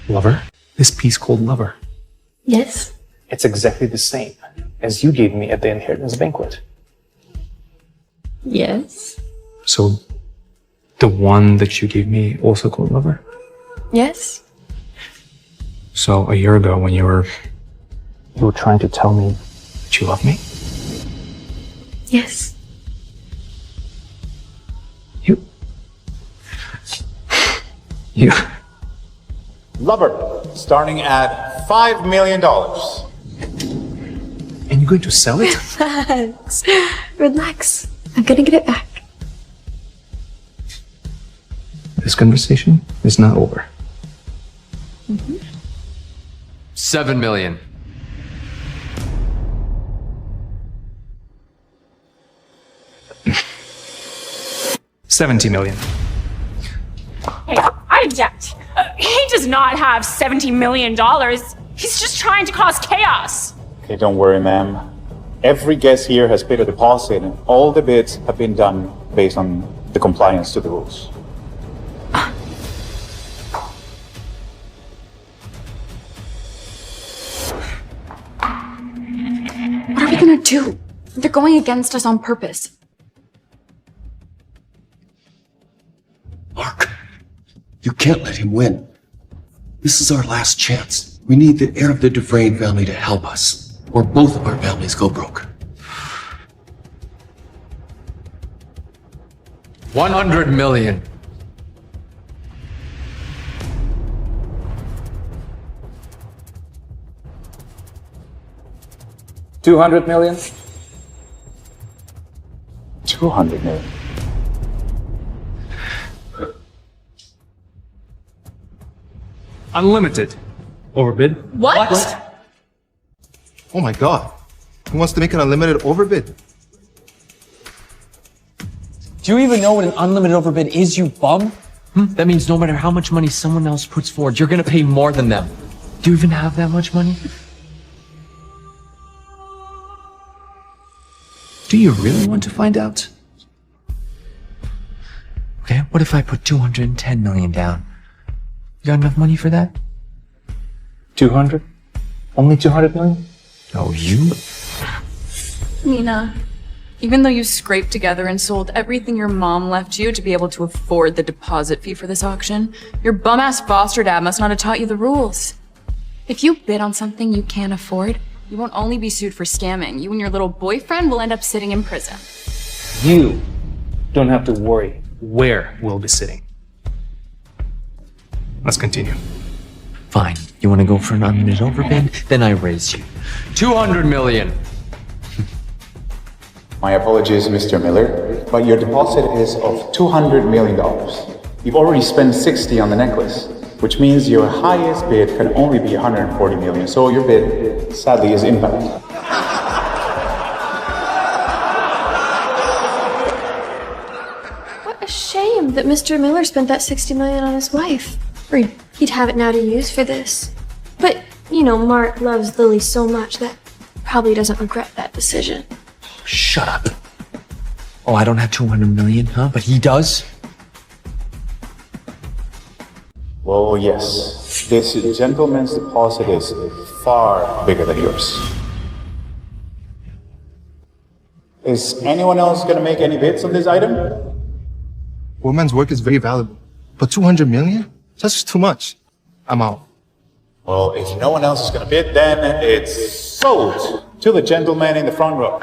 Lover? This piece called Lover. Yes? It's exactly the same as you gave me at the inheritance banquet. Yes. So, the one that you gave me also called Lover? Yes? So, a year ago when you were trying to tell me that you love me? Yes. You... Lover, starting at $5 million. And you're going to sell it? Relax. Relax. I'm gonna get it back. This conversation is not over. 7 million. $70 million. Hey, I object. He does not have $70 million. He's just trying to cause chaos. Okay, don't worry, ma'am. Every guest here has paid a deposit and all the bids have been done based on the compliance to the rules. What are we gonna do? They're going against us on purpose. Mark, you can't let him win. This is our last chance. We need the heir of the Dufrain family to help us, or both of our families go broke. 100 million. $200 million. 200 million. Unlimited. Overbid. What? Oh my god. Who wants to make an unlimited overbid? Do you even know what an unlimited overbid is, you bum? That means no matter how much money someone else puts forward, you're gonna pay more than them. Do you even have that much money? Do you really want to find out? Okay, what if I put 210 million down? You got enough money for that? 200? Only 200 million? Oh, you? Nina, even though you scraped together and sold everything your mom left you to be able to afford the deposit fee for this auction, your bum-ass foster dad must not have taught you the rules. If you bid on something you can't afford, you won't only be sued for scamming. You and your little boyfriend will end up sitting in prison. You don't have to worry where we'll be sitting. Let's continue. Fine. You want to go for an unlimited overbid? Then I raise you. 200 million. My apologies, Mr. Miller, but your deposit is of $200 million. You've already spent 60 on the necklace, which means your highest bid can only be 140 million, so your bid, sadly, is invalid. What a shame that Mr. Miller spent that 60 million on his wife. Or he'd have it now to use for this. But, you know, Mark loves Lily so much that probably doesn't regret that decision. Shut up. Oh, I don't have 200 million, huh? But he does? Well, yes. This gentleman's deposit is far bigger than yours. Is anyone else going to make any bids on this item? Woodman's work is very valuable, but 200 million? That's just too much. I'm out. Well, if no one else is going to bid, then it's sold to the gentleman in the front row.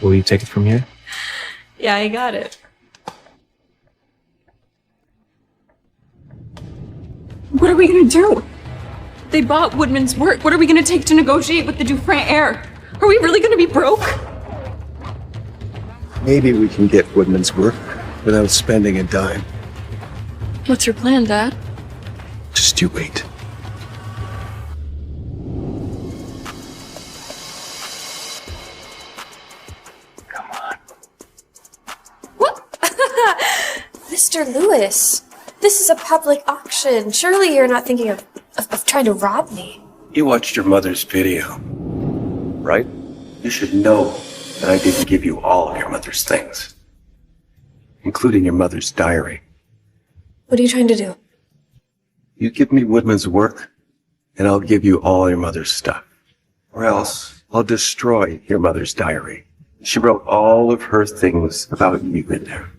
Will you take it from here? Yeah, I got it. What are we gonna do? They bought Woodman's work. What are we gonna take to negotiate with the Dufrain heir? Are we really gonna be broke? Maybe we can get Woodman's work without spending a dime. What's your plan, Dad? Just you wait. Mr. Lewis, this is a public auction. Surely you're not thinking of trying to rob me. You watched your mother's video, right? You should know that I didn't give you all of your mother's things, including your mother's diary. What are you trying to do? You give me Woodman's work, and I'll give you all your mother's stuff. Or else, I'll destroy your mother's diary. She wrote all of her things about you in there.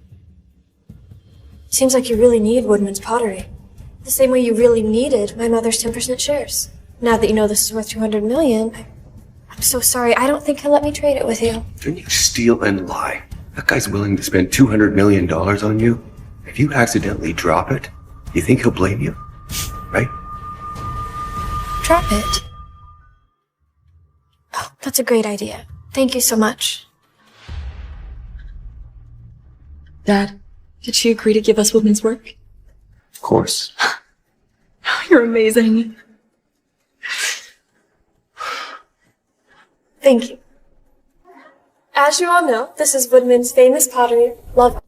Seems like you really need Woodman's pottery. The same way you really needed my mother's 10% shares. Now that you know this is worth 200 million, I'm so sorry. I don't think he'll let me trade it with you. Don't you steal and lie? That guy's willing to spend $200 million on you. If you accidentally drop it, you think he'll blame you? Right? Drop it. Oh, that's a great idea. Thank you so much. Dad, did she agree to give us Woodman's work? Of course. You're amazing. Thank you. As you all know, this is Woodman's famous pottery, Love.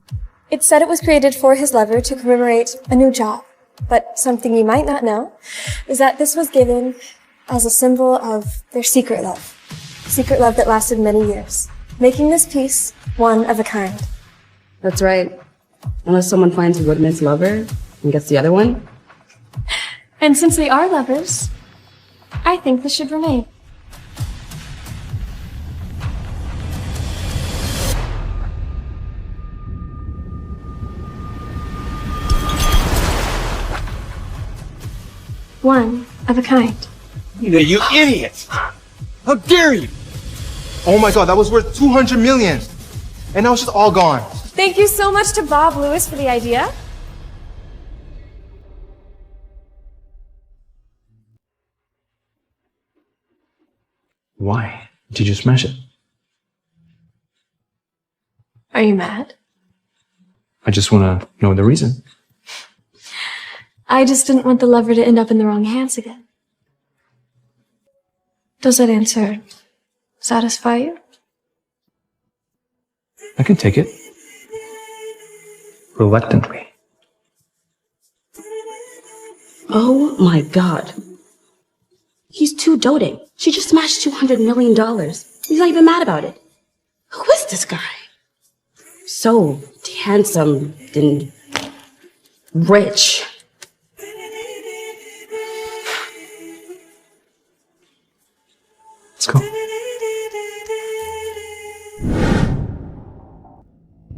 It's said it was created for his lover to commemorate a new job. But something you might not know is that this was given as a symbol of their secret love. Secret love that lasted many years, making this piece one of a kind. That's right. Unless someone finds Woodman's lover and gets the other one. And since they are lovers, I think this should remain. One of a kind. You idiot! How dare you! Oh my god, that was worth 200 million! And now it's just all gone. Thank you so much to Bob Lewis for the idea. Why? Did you smash it? Are you mad? I just want to know the reason. I just didn't want the lover to end up in the wrong hands again. Does that answer satisfy you? I can take it. Reluctantly. Oh my god. He's too doting. She just smashed $200 million. He's not even mad about it. Who is this guy? So handsome and rich. Let's go.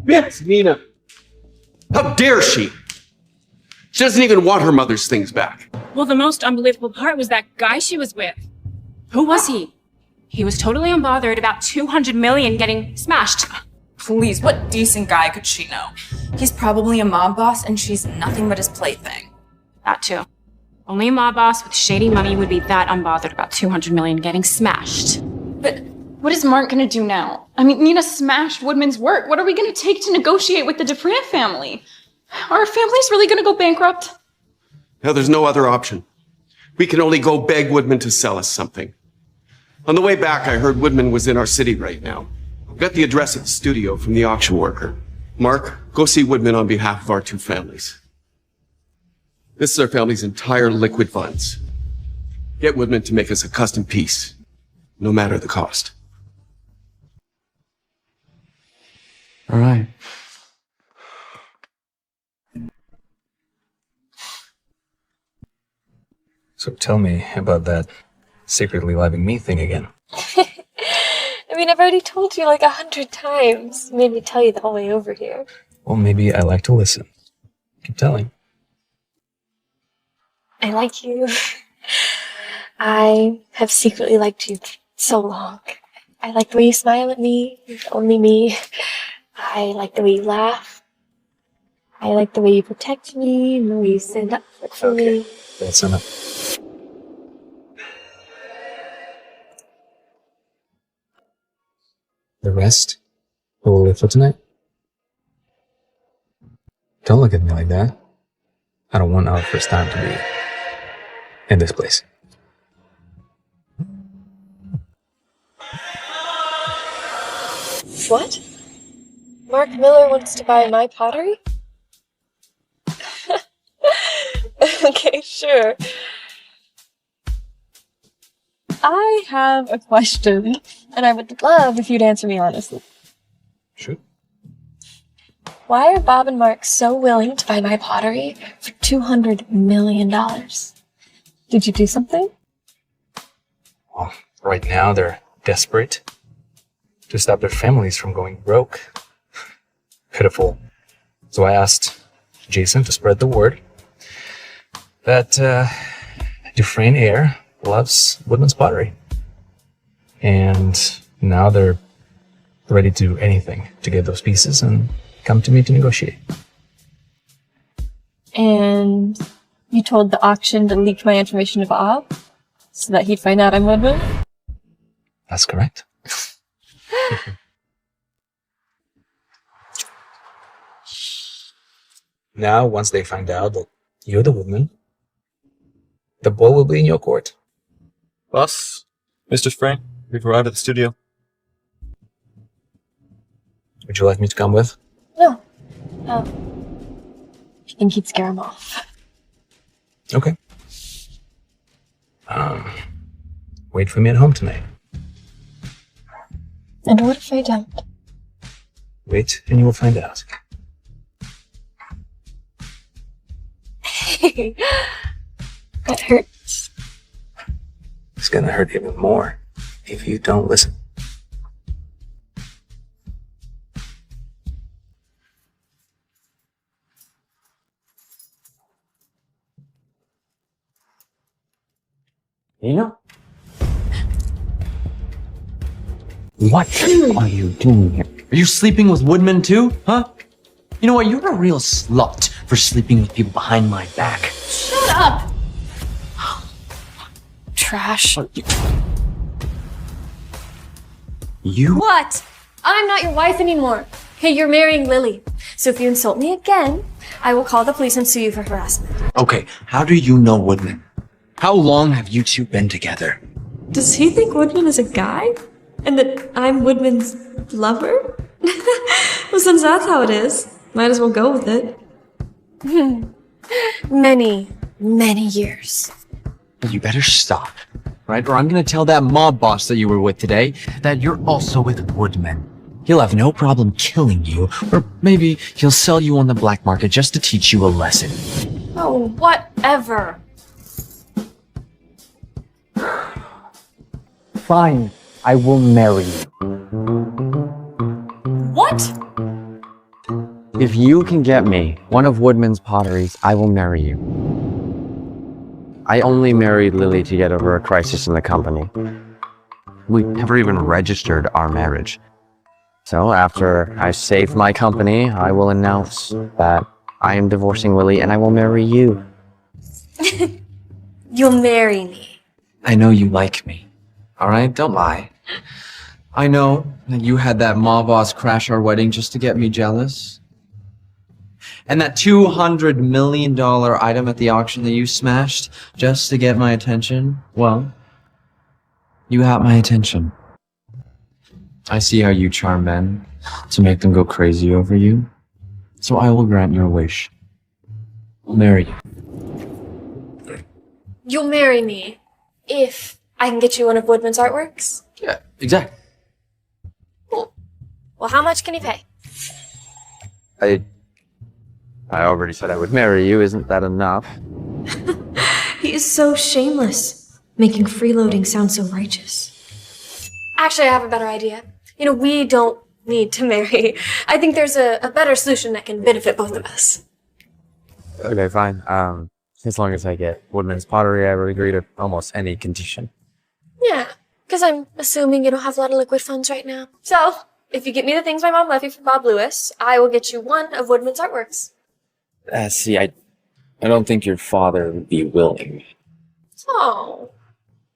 Yes, Nina. How dare she? She doesn't even want her mother's things back. Well, the most unbelievable part was that guy she was with. Who was he? He was totally unbothered about 200 million getting smashed. Please, what decent guy could she know? He's probably a mob boss and she's nothing but his plaything. That too. Only a mob boss with shady money would be that unbothered about 200 million getting smashed. But what is Mark gonna do now? I mean, Nina smashed Woodman's work. What are we gonna take to negotiate with the Dufrain family? Are our families really gonna go bankrupt? Now, there's no other option. We can only go beg Woodman to sell us something. On the way back, I heard Woodman was in our city right now. I've got the address of the studio from the auction worker. Mark, go see Woodman on behalf of our two families. This is our family's entire liquid funds. Get Woodman to make us a custom piece, no matter the cost. All right. So tell me about that secretly loving me thing again. I mean, I've already told you like 100 times. Made me tell you the whole way over here. Well, maybe I like to listen. Keep telling. I like you. I have secretly liked you so long. I like the way you smile at me, only me. I like the way you laugh. I like the way you protect me and the way you stand up for me. That's enough. The rest will live for tonight. Don't look at me like that. I don't want our first time to be in this place. What? Mark Miller wants to buy my pottery? Okay, sure. I have a question, and I would love if you'd answer me honestly. Sure. Why are Bob and Mark so willing to buy my pottery for $200 million? Did you do something? Well, right now they're desperate to stop their families from going broke. Pitiful. So I asked Jason to spread the word that Dufrain heir loves Woodman's pottery. And now they're ready to do anything to get those pieces and come to me to negotiate. And you told the auction to leak my information to Bob so that he'd find out I'm Woodman? That's correct. Now, once they find out that you're the Woodman, the ball will be in your court. Boss, Mr. Dufrain, we've arrived at the studio. Would you like me to come with? No. I think he'd scare him off. Okay. Wait for me at home tonight. And what if I don't? Wait and you will find out. Hey, that hurts. It's gonna hurt even more if you don't listen. Nina? What are you doing here? Are you sleeping with Woodman too, huh? You know what, you're a real slut for sleeping with people behind my back. Shut up! Trash. You? What? I'm not your wife anymore. Hey, you're marrying Lily. So if you insult me again, I will call the police and sue you for harassment. Okay, how do you know Woodman? How long have you two been together? Does he think Woodman is a guy? And that I'm Woodman's lover? Well, since that's how it is, might as well go with it. Many, many years. You better stop, right? Or I'm gonna tell that mob boss that you were with today that you're also with Woodman. He'll have no problem killing you, or maybe he'll sell you on the black market just to teach you a lesson. Oh, whatever. Fine, I will marry you. What? If you can get me one of Woodman's potteries, I will marry you. I only married Lily to get over a crisis in the company. We never even registered our marriage. So after I save my company, I will announce that I am divorcing Lily and I will marry you. You'll marry me. I know you like me. All right? Don't lie. I know that you had that mob boss crash our wedding just to get me jealous. And that $200 million item at the auction that you smashed just to get my attention, well, you have my attention. I see how you charm men to make them go crazy over you. So I will grant your wish. I'll marry you. You'll marry me if I can get you one of Woodman's artworks? Yeah, exactly. Cool. Well, how much can you pay? I already said I would marry you. Isn't that enough? He is so shameless, making freeloading sound so righteous. Actually, I have a better idea. You know, we don't need to marry. I think there's a better solution that can benefit both of us. Okay, fine. As long as I get Woodman's pottery, I would agree to almost any condition. Yeah, because I'm assuming you don't have a lot of liquid funds right now. So, if you get me the things my mom left you from Bob Lewis, I will get you one of Woodman's artworks. See, I don't think your father would be willing. Oh.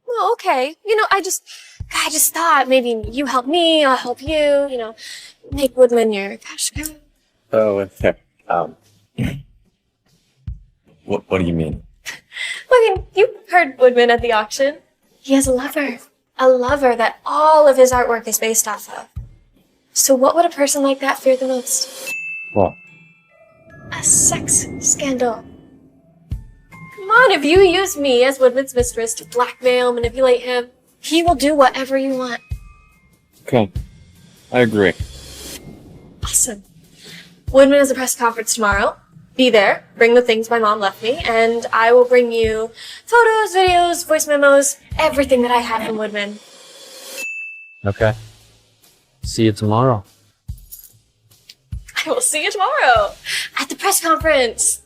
Well, okay. You know, I just thought maybe you help me, I'll help you, you know, make Woodman your cash cow. Oh, fair. What do you mean? Well, I mean, you heard Woodman at the auction. He has a lover that all of his artwork is based off of. So what would a person like that fear the most? What? A sex scandal. Come on, if you use me as Woodman's mistress to blackmail, manipulate him, he will do whatever you want. Okay. I agree. Awesome. Woodman has a press conference tomorrow. Be there, bring the things my mom left me, and I will bring you photos, videos, voice memos, everything that I have from Woodman. Okay. See you tomorrow. I will see you tomorrow at the press conference.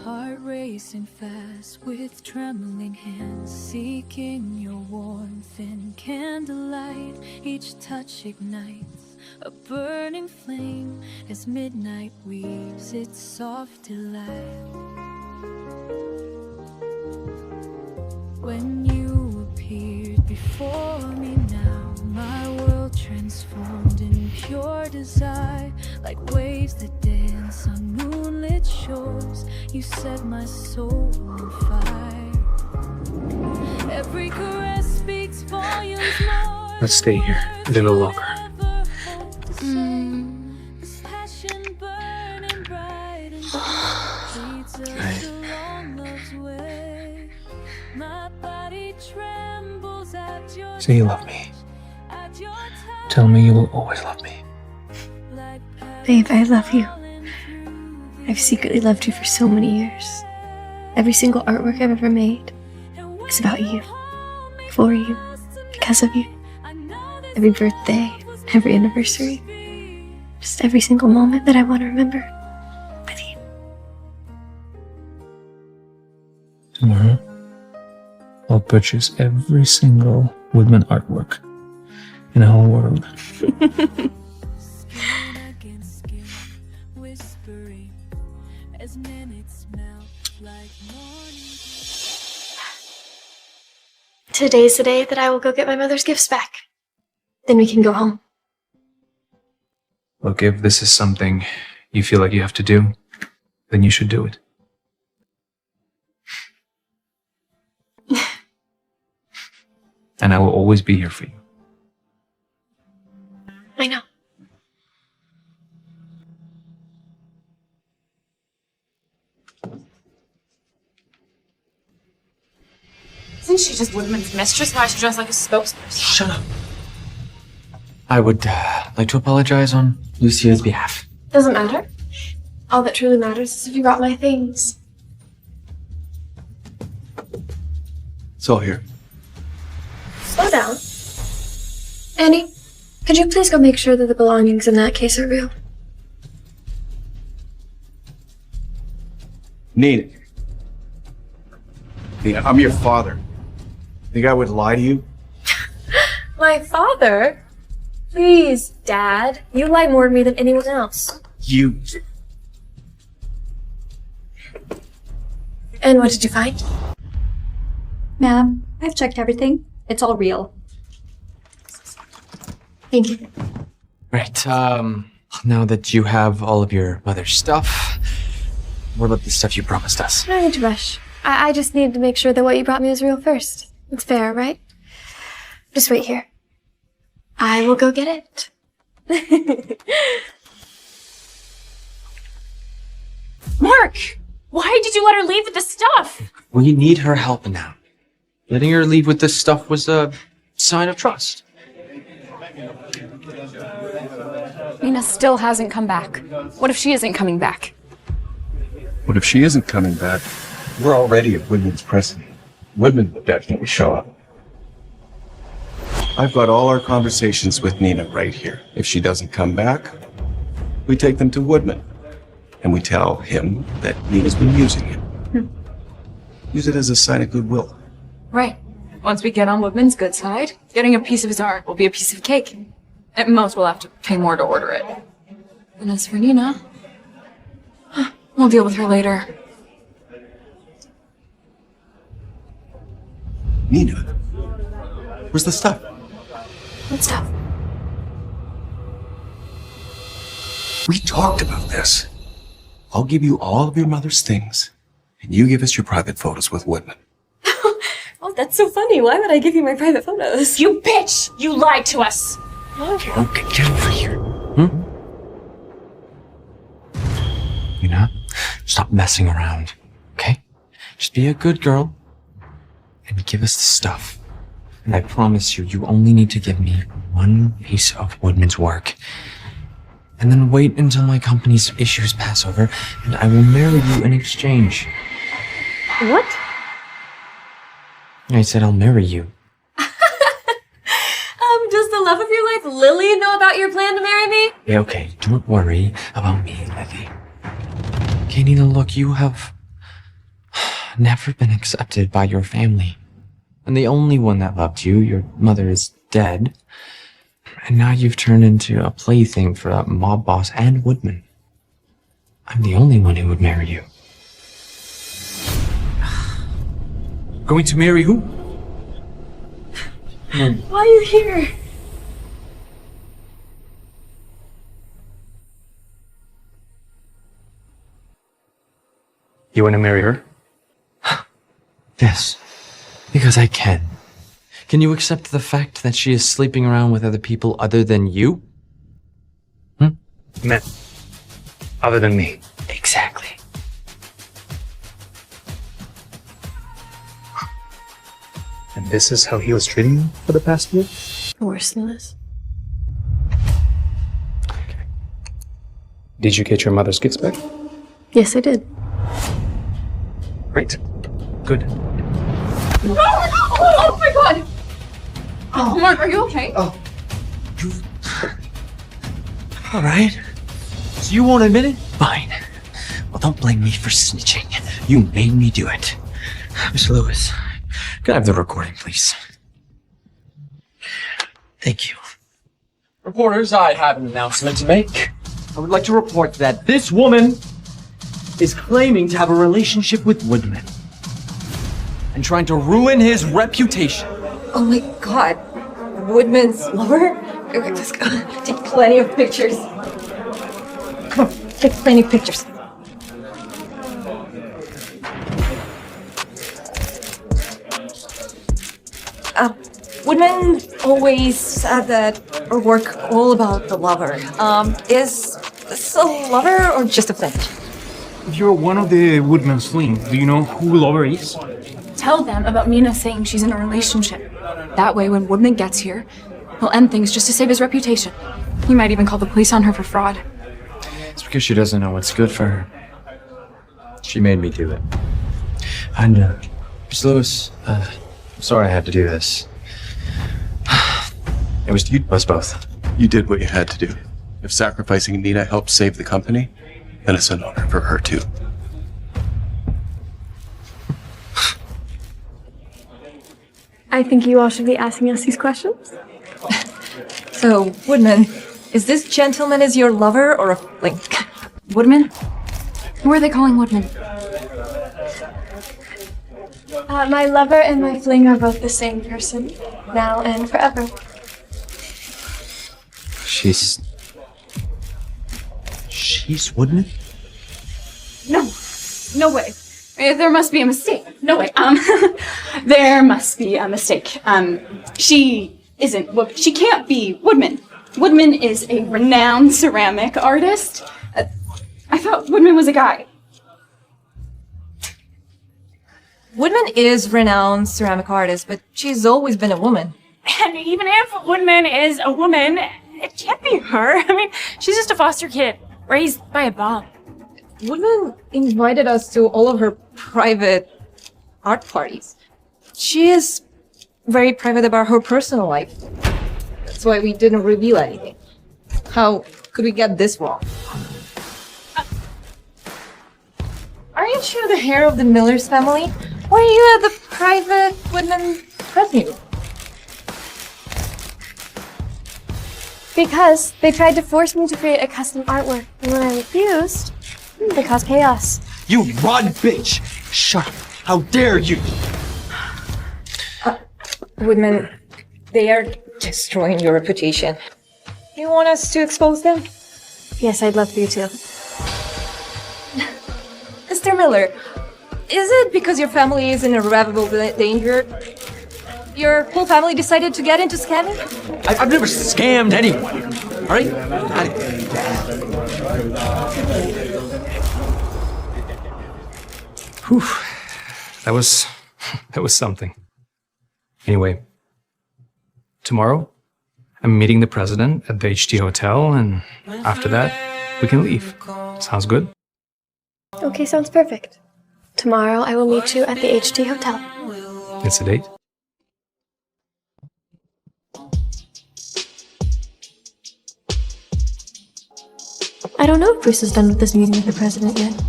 Heart racing fast with trembling hands, seeking your warmth in candlelight. Each touch ignites a burning flame as midnight weaves its soft delight. When you appeared before me now, my world transformed in pure desire. Like waves that dance on moonlit shores, you set my soul on fire. Every caress speaks volumes more. Let's stay here a little longer. Say you love me. Tell me you will always love me. Babe, I love you. I've secretly loved you for so many years. Every single artwork I've ever made is about you, for you, because of you. Every birthday, every anniversary, just every single moment that I want to remember with you. Tomorrow, I'll purchase every single Woodman artwork in the whole world. Today's the day that I will go get my mother's gifts back. Then we can go home. Look, if this is something you feel like you have to do, then you should do it. And I will always be here for you. I know. Isn't she just Woodman's mistress? Why is she dressed like a spokesperson? Shut up. I would like to apologize on Lucia's behalf. Doesn't matter. All that truly matters is if you got my things. It's all here. Slow down. Annie, could you please go make sure that the belongings in that case are real? Nina. Nina, I'm your father. Think I would lie to you? My father? Please, Dad. You lie more to me than anyone else. You. And what did you find? Ma'am, I've checked everything. It's all real. Thank you. Right, now that you have all of your mother's stuff, what about the stuff you promised us? No need to rush. I just need to make sure that what you brought me is real first. It's fair, right? Just wait here. I will go get it. Mark! Why did you let her leave with the stuff? We need her help now. Letting her leave with this stuff was a sign of trust. Nina still hasn't come back. What if she isn't coming back? What if she isn't coming back? We're already at Woodman's precedent. Woodman will definitely show up. I've got all our conversations with Nina right here. If she doesn't come back, we take them to Woodman. And we tell him that Nina's been using it. Use it as a sign of goodwill. Right. Once we get on Woodman's good side, getting a piece of his art will be a piece of cake. At most, we'll have to pay more to order it. And as for Nina, we'll deal with her later. Nina? Where's the stuff? What stuff? We talked about this. I'll give you all of your mother's things, and you give us your private photos with Woodman. Oh, that's so funny. Why would I give you my private photos? You bitch! You lied to us! Okay, get over here. You know, stop messing around, okay? Just be a good girl and give us the stuff. And I promise you, you only need to give me one piece of Woodman's work. And then wait until my company's issues pass over, and I will marry you in exchange. What? I said I'll marry you. Does the love of your life, Lily, know about your plan to marry me? Yeah, okay, don't worry about me, Lily. Okay, Nina, look, you have never been accepted by your family. And the only one that loved you, your mother, is dead. And now you've turned into a plaything for that mob boss and Woodman. I'm the only one who would marry you. Going to marry who? Why are you here? You want to marry her? Yes, because I can. Can you accept the fact that she is sleeping around with other people other than you? Men. Other than me. Exactly. And this is how he was treating you for the past year? Worse than this. Did you get your mother's gifts back? Yes, I did. Great. Good. Oh my god! Oh, Mark, are you okay? Oh. All right. So you won't admit it? Fine. Well, don't blame me for snitching. You made me do it. Mr. Lewis, can I have the recording, please? Thank you. Reporters, I have an announcement to make. I would like to report that this woman is claiming to have a relationship with Woodman and trying to ruin his reputation. Oh my god. Woodman's lover? Okay, let's go. Take plenty of pictures. Come on, take plenty of pictures. Woodman always said that her work all about the lover. Is this a lover or just a friend? You're one of the Woodman's fleeing. Do you know who Lover is? Tell them about Nina saying she's in a relationship. That way, when Woodman gets here, he'll end things just to save his reputation. He might even call the police on her for fraud. It's because she doesn't know what's good for her. She made me do it. And, Mr. Lewis, I'm sorry I had to do this. It was you, us both. You did what you had to do. If sacrificing Nina helped save the company, then it's an honor for her too. I think you all should be asking us these questions. So, Woodman, is this gentleman is your lover or a fling? Woodman? Who are they calling Woodman? My lover and my fling are both the same person, now and forever. She's Woodman? No way. There must be a mistake. No way. There must be a mistake. She isn't Woodman. She can't be Woodman. Woodman is a renowned ceramic artist. I thought Woodman was a guy. Woodman is renowned ceramic artist, but she's always been a woman. And even if Woodman is a woman, it can't be her. I mean, she's just a foster kid raised by a bomb. Woodman invited us to all of her private art parties. She is very private about her personal life. That's why we didn't reveal anything. How could we get this wrong? Aren't you the heir of the Miller's family? Why are you at the private Woodman press meeting? Because they tried to force me to create a custom artwork, and when I refused, they caused chaos. You rotten bitch! Shut up! How dare you! Woodman, they are destroying your reputation. You want us to expose them? Yes, I'd love for you to. Mr. Miller, is it because your family is in irreparable danger? Your whole family decided to get into scamming? I've never scammed anyone, alright? Whew. That was something. Anyway, tomorrow, I'm meeting the president at the HT Hotel, and after that, we can leave. Sounds good? Okay, sounds perfect. Tomorrow I will meet you at the HT Hotel. It's a date? I don't know if Bruce is done with this meeting with the president yet.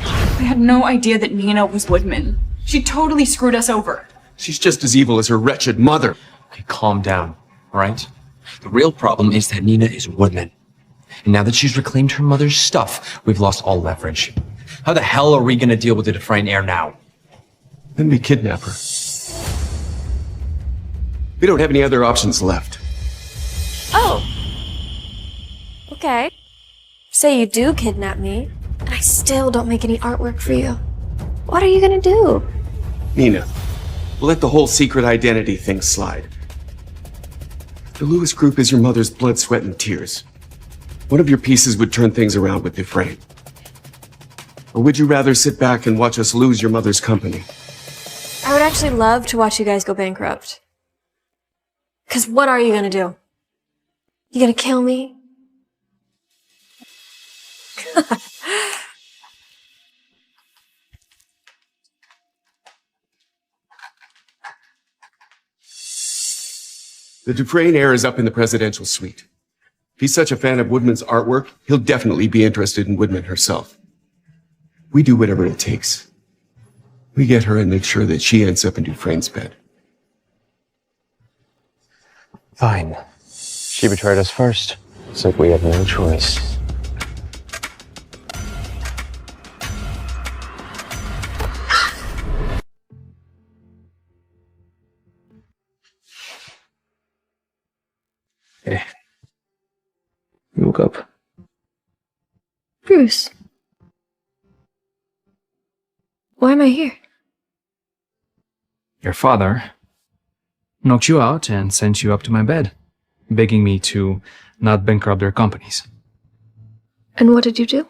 I had no idea that Nina was Woodman. She totally screwed us over. She's just as evil as her wretched mother. Okay, calm down, alright? The real problem is that Nina is Woodman. And now that she's reclaimed her mother's stuff, we've lost all leverage. How the hell are we gonna deal with the Dufrain heir now? Then we kidnap her. We don't have any other options left. Oh. Okay. Say you do kidnap me, and I still don't make any artwork for you. What are you gonna do? Nina, we'll let the whole secret identity thing slide. The Lewis Group is your mother's blood, sweat, and tears. One of your pieces would turn things around with Dufrain. Or would you rather sit back and watch us lose your mother's company? I would actually love to watch you guys go bankrupt. 'Cause what are you gonna do? You gonna kill me? The Dufrain heir is up in the presidential suite. If he's such a fan of Woodman's artwork, he'll definitely be interested in Woodman herself. We do whatever it takes. We get her and make sure that she ends up in Dufrain's bed. Fine. She betrayed us first, so we have no choice. Hey. You woke up. Bruce. Why am I here? Your father knocked you out and sent you up to my bed, begging me to not bankrupt their companies. And what did you do?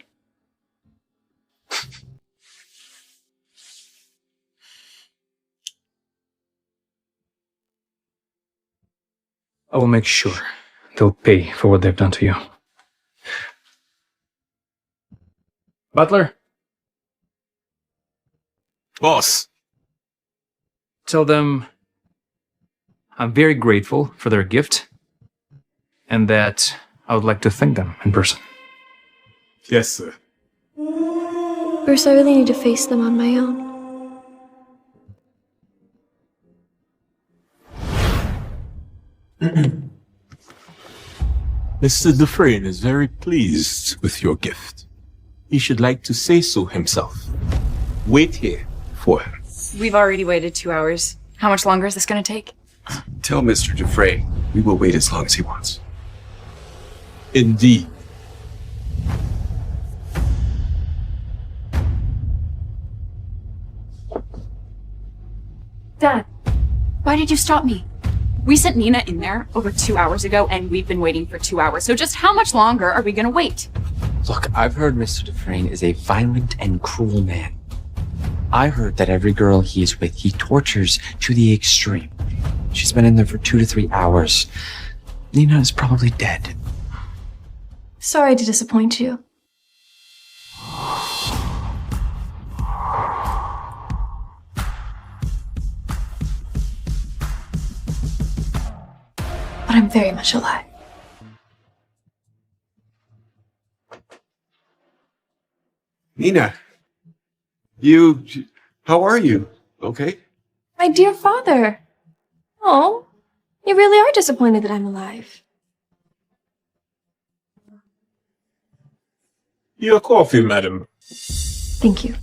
I will make sure they'll pay for what they've done to you. Butler? Boss! Tell them I'm very grateful for their gift and that I would like to thank them in person. Yes, sir. Bruce, I really need to face them on my own. Mr. Dufrain is very pleased with your gift. He should like to say so himself. Wait here for him. We've already waited 2 hours. How much longer is this gonna take? Tell Mr. Dufrain we will wait as long as he wants. Indeed. Dad, why did you stop me? We sent Nina in there over 2 hours ago, and we've been waiting for 2 hours. So just how much longer are we gonna wait? Look, I've heard Mr. Dufrain is a violent and cruel man. I heard that every girl he is with, he tortures to the extreme. She's been in there for 2 to 3 hours. Nina is probably dead. Sorry to disappoint you. But I'm very much alive. Nina, how are you? Okay? My dear father. Oh, you really are disappointed that I'm alive. Your coffee, madam. Thank you.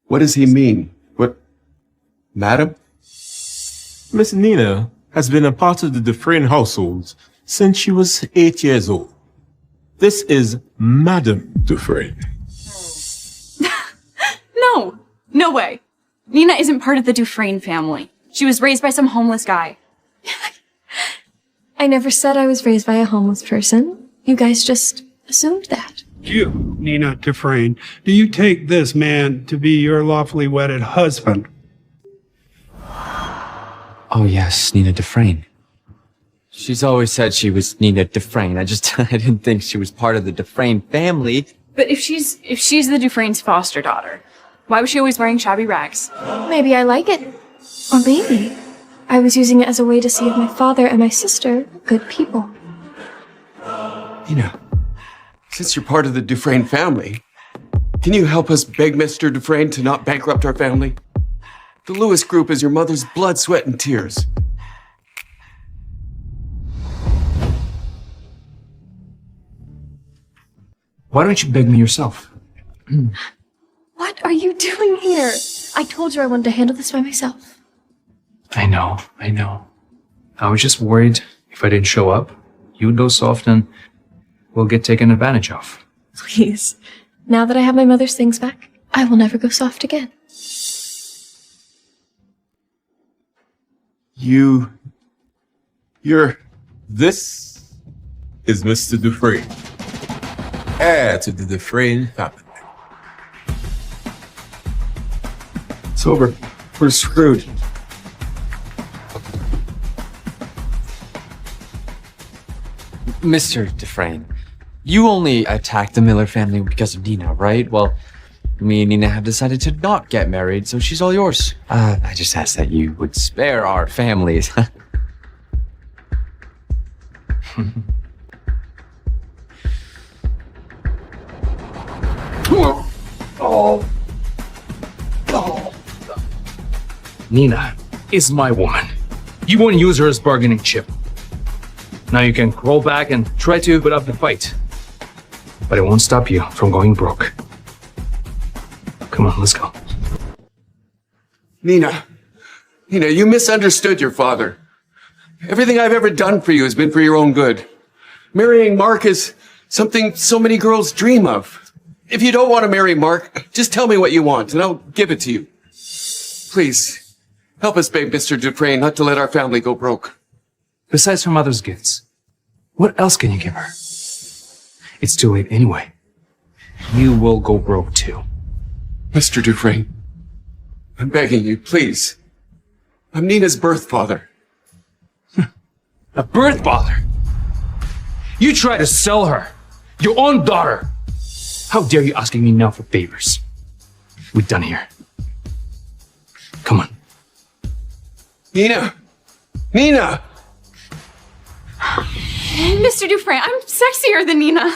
What does he mean? What? Madam? Miss Nina has been a part of the Dufrain household since she was 8 years old. This is Madam Dufrain. No way. Nina isn't part of the Dufrain family. She was raised by some homeless guy. I never said I was raised by a homeless person. You guys just assumed that. You, Nina Dufresne, do you take this man to be your lawfully wedded husband? Oh yes, Nina Dufrain. She's always said she was Nina Dufrain. I didn't think she was part of the Dufrain family. But if she's the Dufrain's foster daughter, why was she always wearing shabby rags? Maybe I like it. Or maybe I was using it as a way to see if my father and my sister were good people. Nina, since you're part of the Dufrain family, can you help us beg Mr. Dufrain to not bankrupt our family? The Lewis Group is your mother's blood, sweat, and tears. Why don't you beg me yourself? What are you doing here? I told you I wanted to handle this by myself. I know. I was just worried if I didn't show up, you'd go soft and we'll get taken advantage of. Please. Now that I have my mother's things back, I will never go soft again. This is Mr. Dufrain, heir to the Dufrain family. It's over. We're screwed. Mr. Dufrain, you only attacked the Miller family because of Nina, right? Well, me and Nina have decided to not get married, so she's all yours. I just asked that you would spare our families. Nina is my woman. You won't use her as bargaining chip. Now you can crawl back and try to put up the fight. But it won't stop you from going broke. Come on, let's go. Nina, you misunderstood your father. Everything I've ever done for you has been for your own good. Marrying Mark is something so many girls dream of. If you don't want to marry Mark, just tell me what you want and I'll give it to you. Please, help us beg Mr. Dufrain not to let our family go broke. Besides her mother's gifts, what else can you give her? It's too late anyway. You will go broke too. Mr. Dufrain, I'm begging you, please. I'm Nina's birth father. A birth father? You try to sell her, your own daughter. How dare you asking me now for favors? We're done here. Come on. Nina! Mr. Dufrain, I'm sexier than Nina.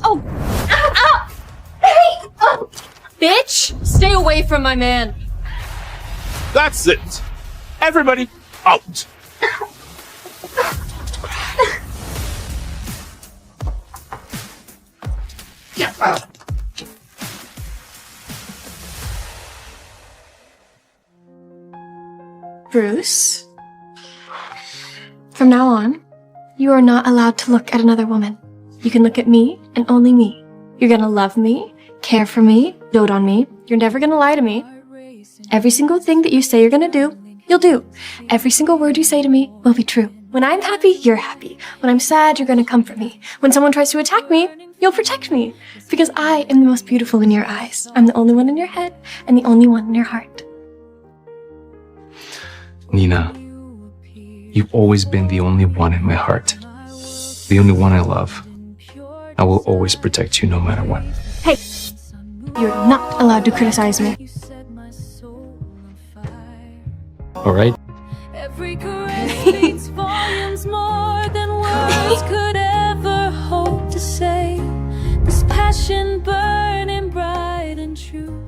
Oh, ow! Hey! Bitch! Stay away from my man. That's it. Everybody out. Bruce, from now on, you are not allowed to look at another woman. You can look at me and only me. You're gonna love me, care for me, dote on me. You're never gonna lie to me. Every single thing that you say you're gonna do, you'll do. Every single word you say to me will be true. When I'm happy, you're happy. When I'm sad, you're gonna comfort me. When someone tries to attack me, you'll protect me. Because I am the most beautiful in your eyes. I'm the only one in your head and the only one in your heart. Nina, you've always been the only one in my heart. The only one I love. I will always protect you no matter what. Hey, you're not allowed to criticize me. Alright? Every caress speaks volumes more than words could ever hope to say. This passion burning bright and true.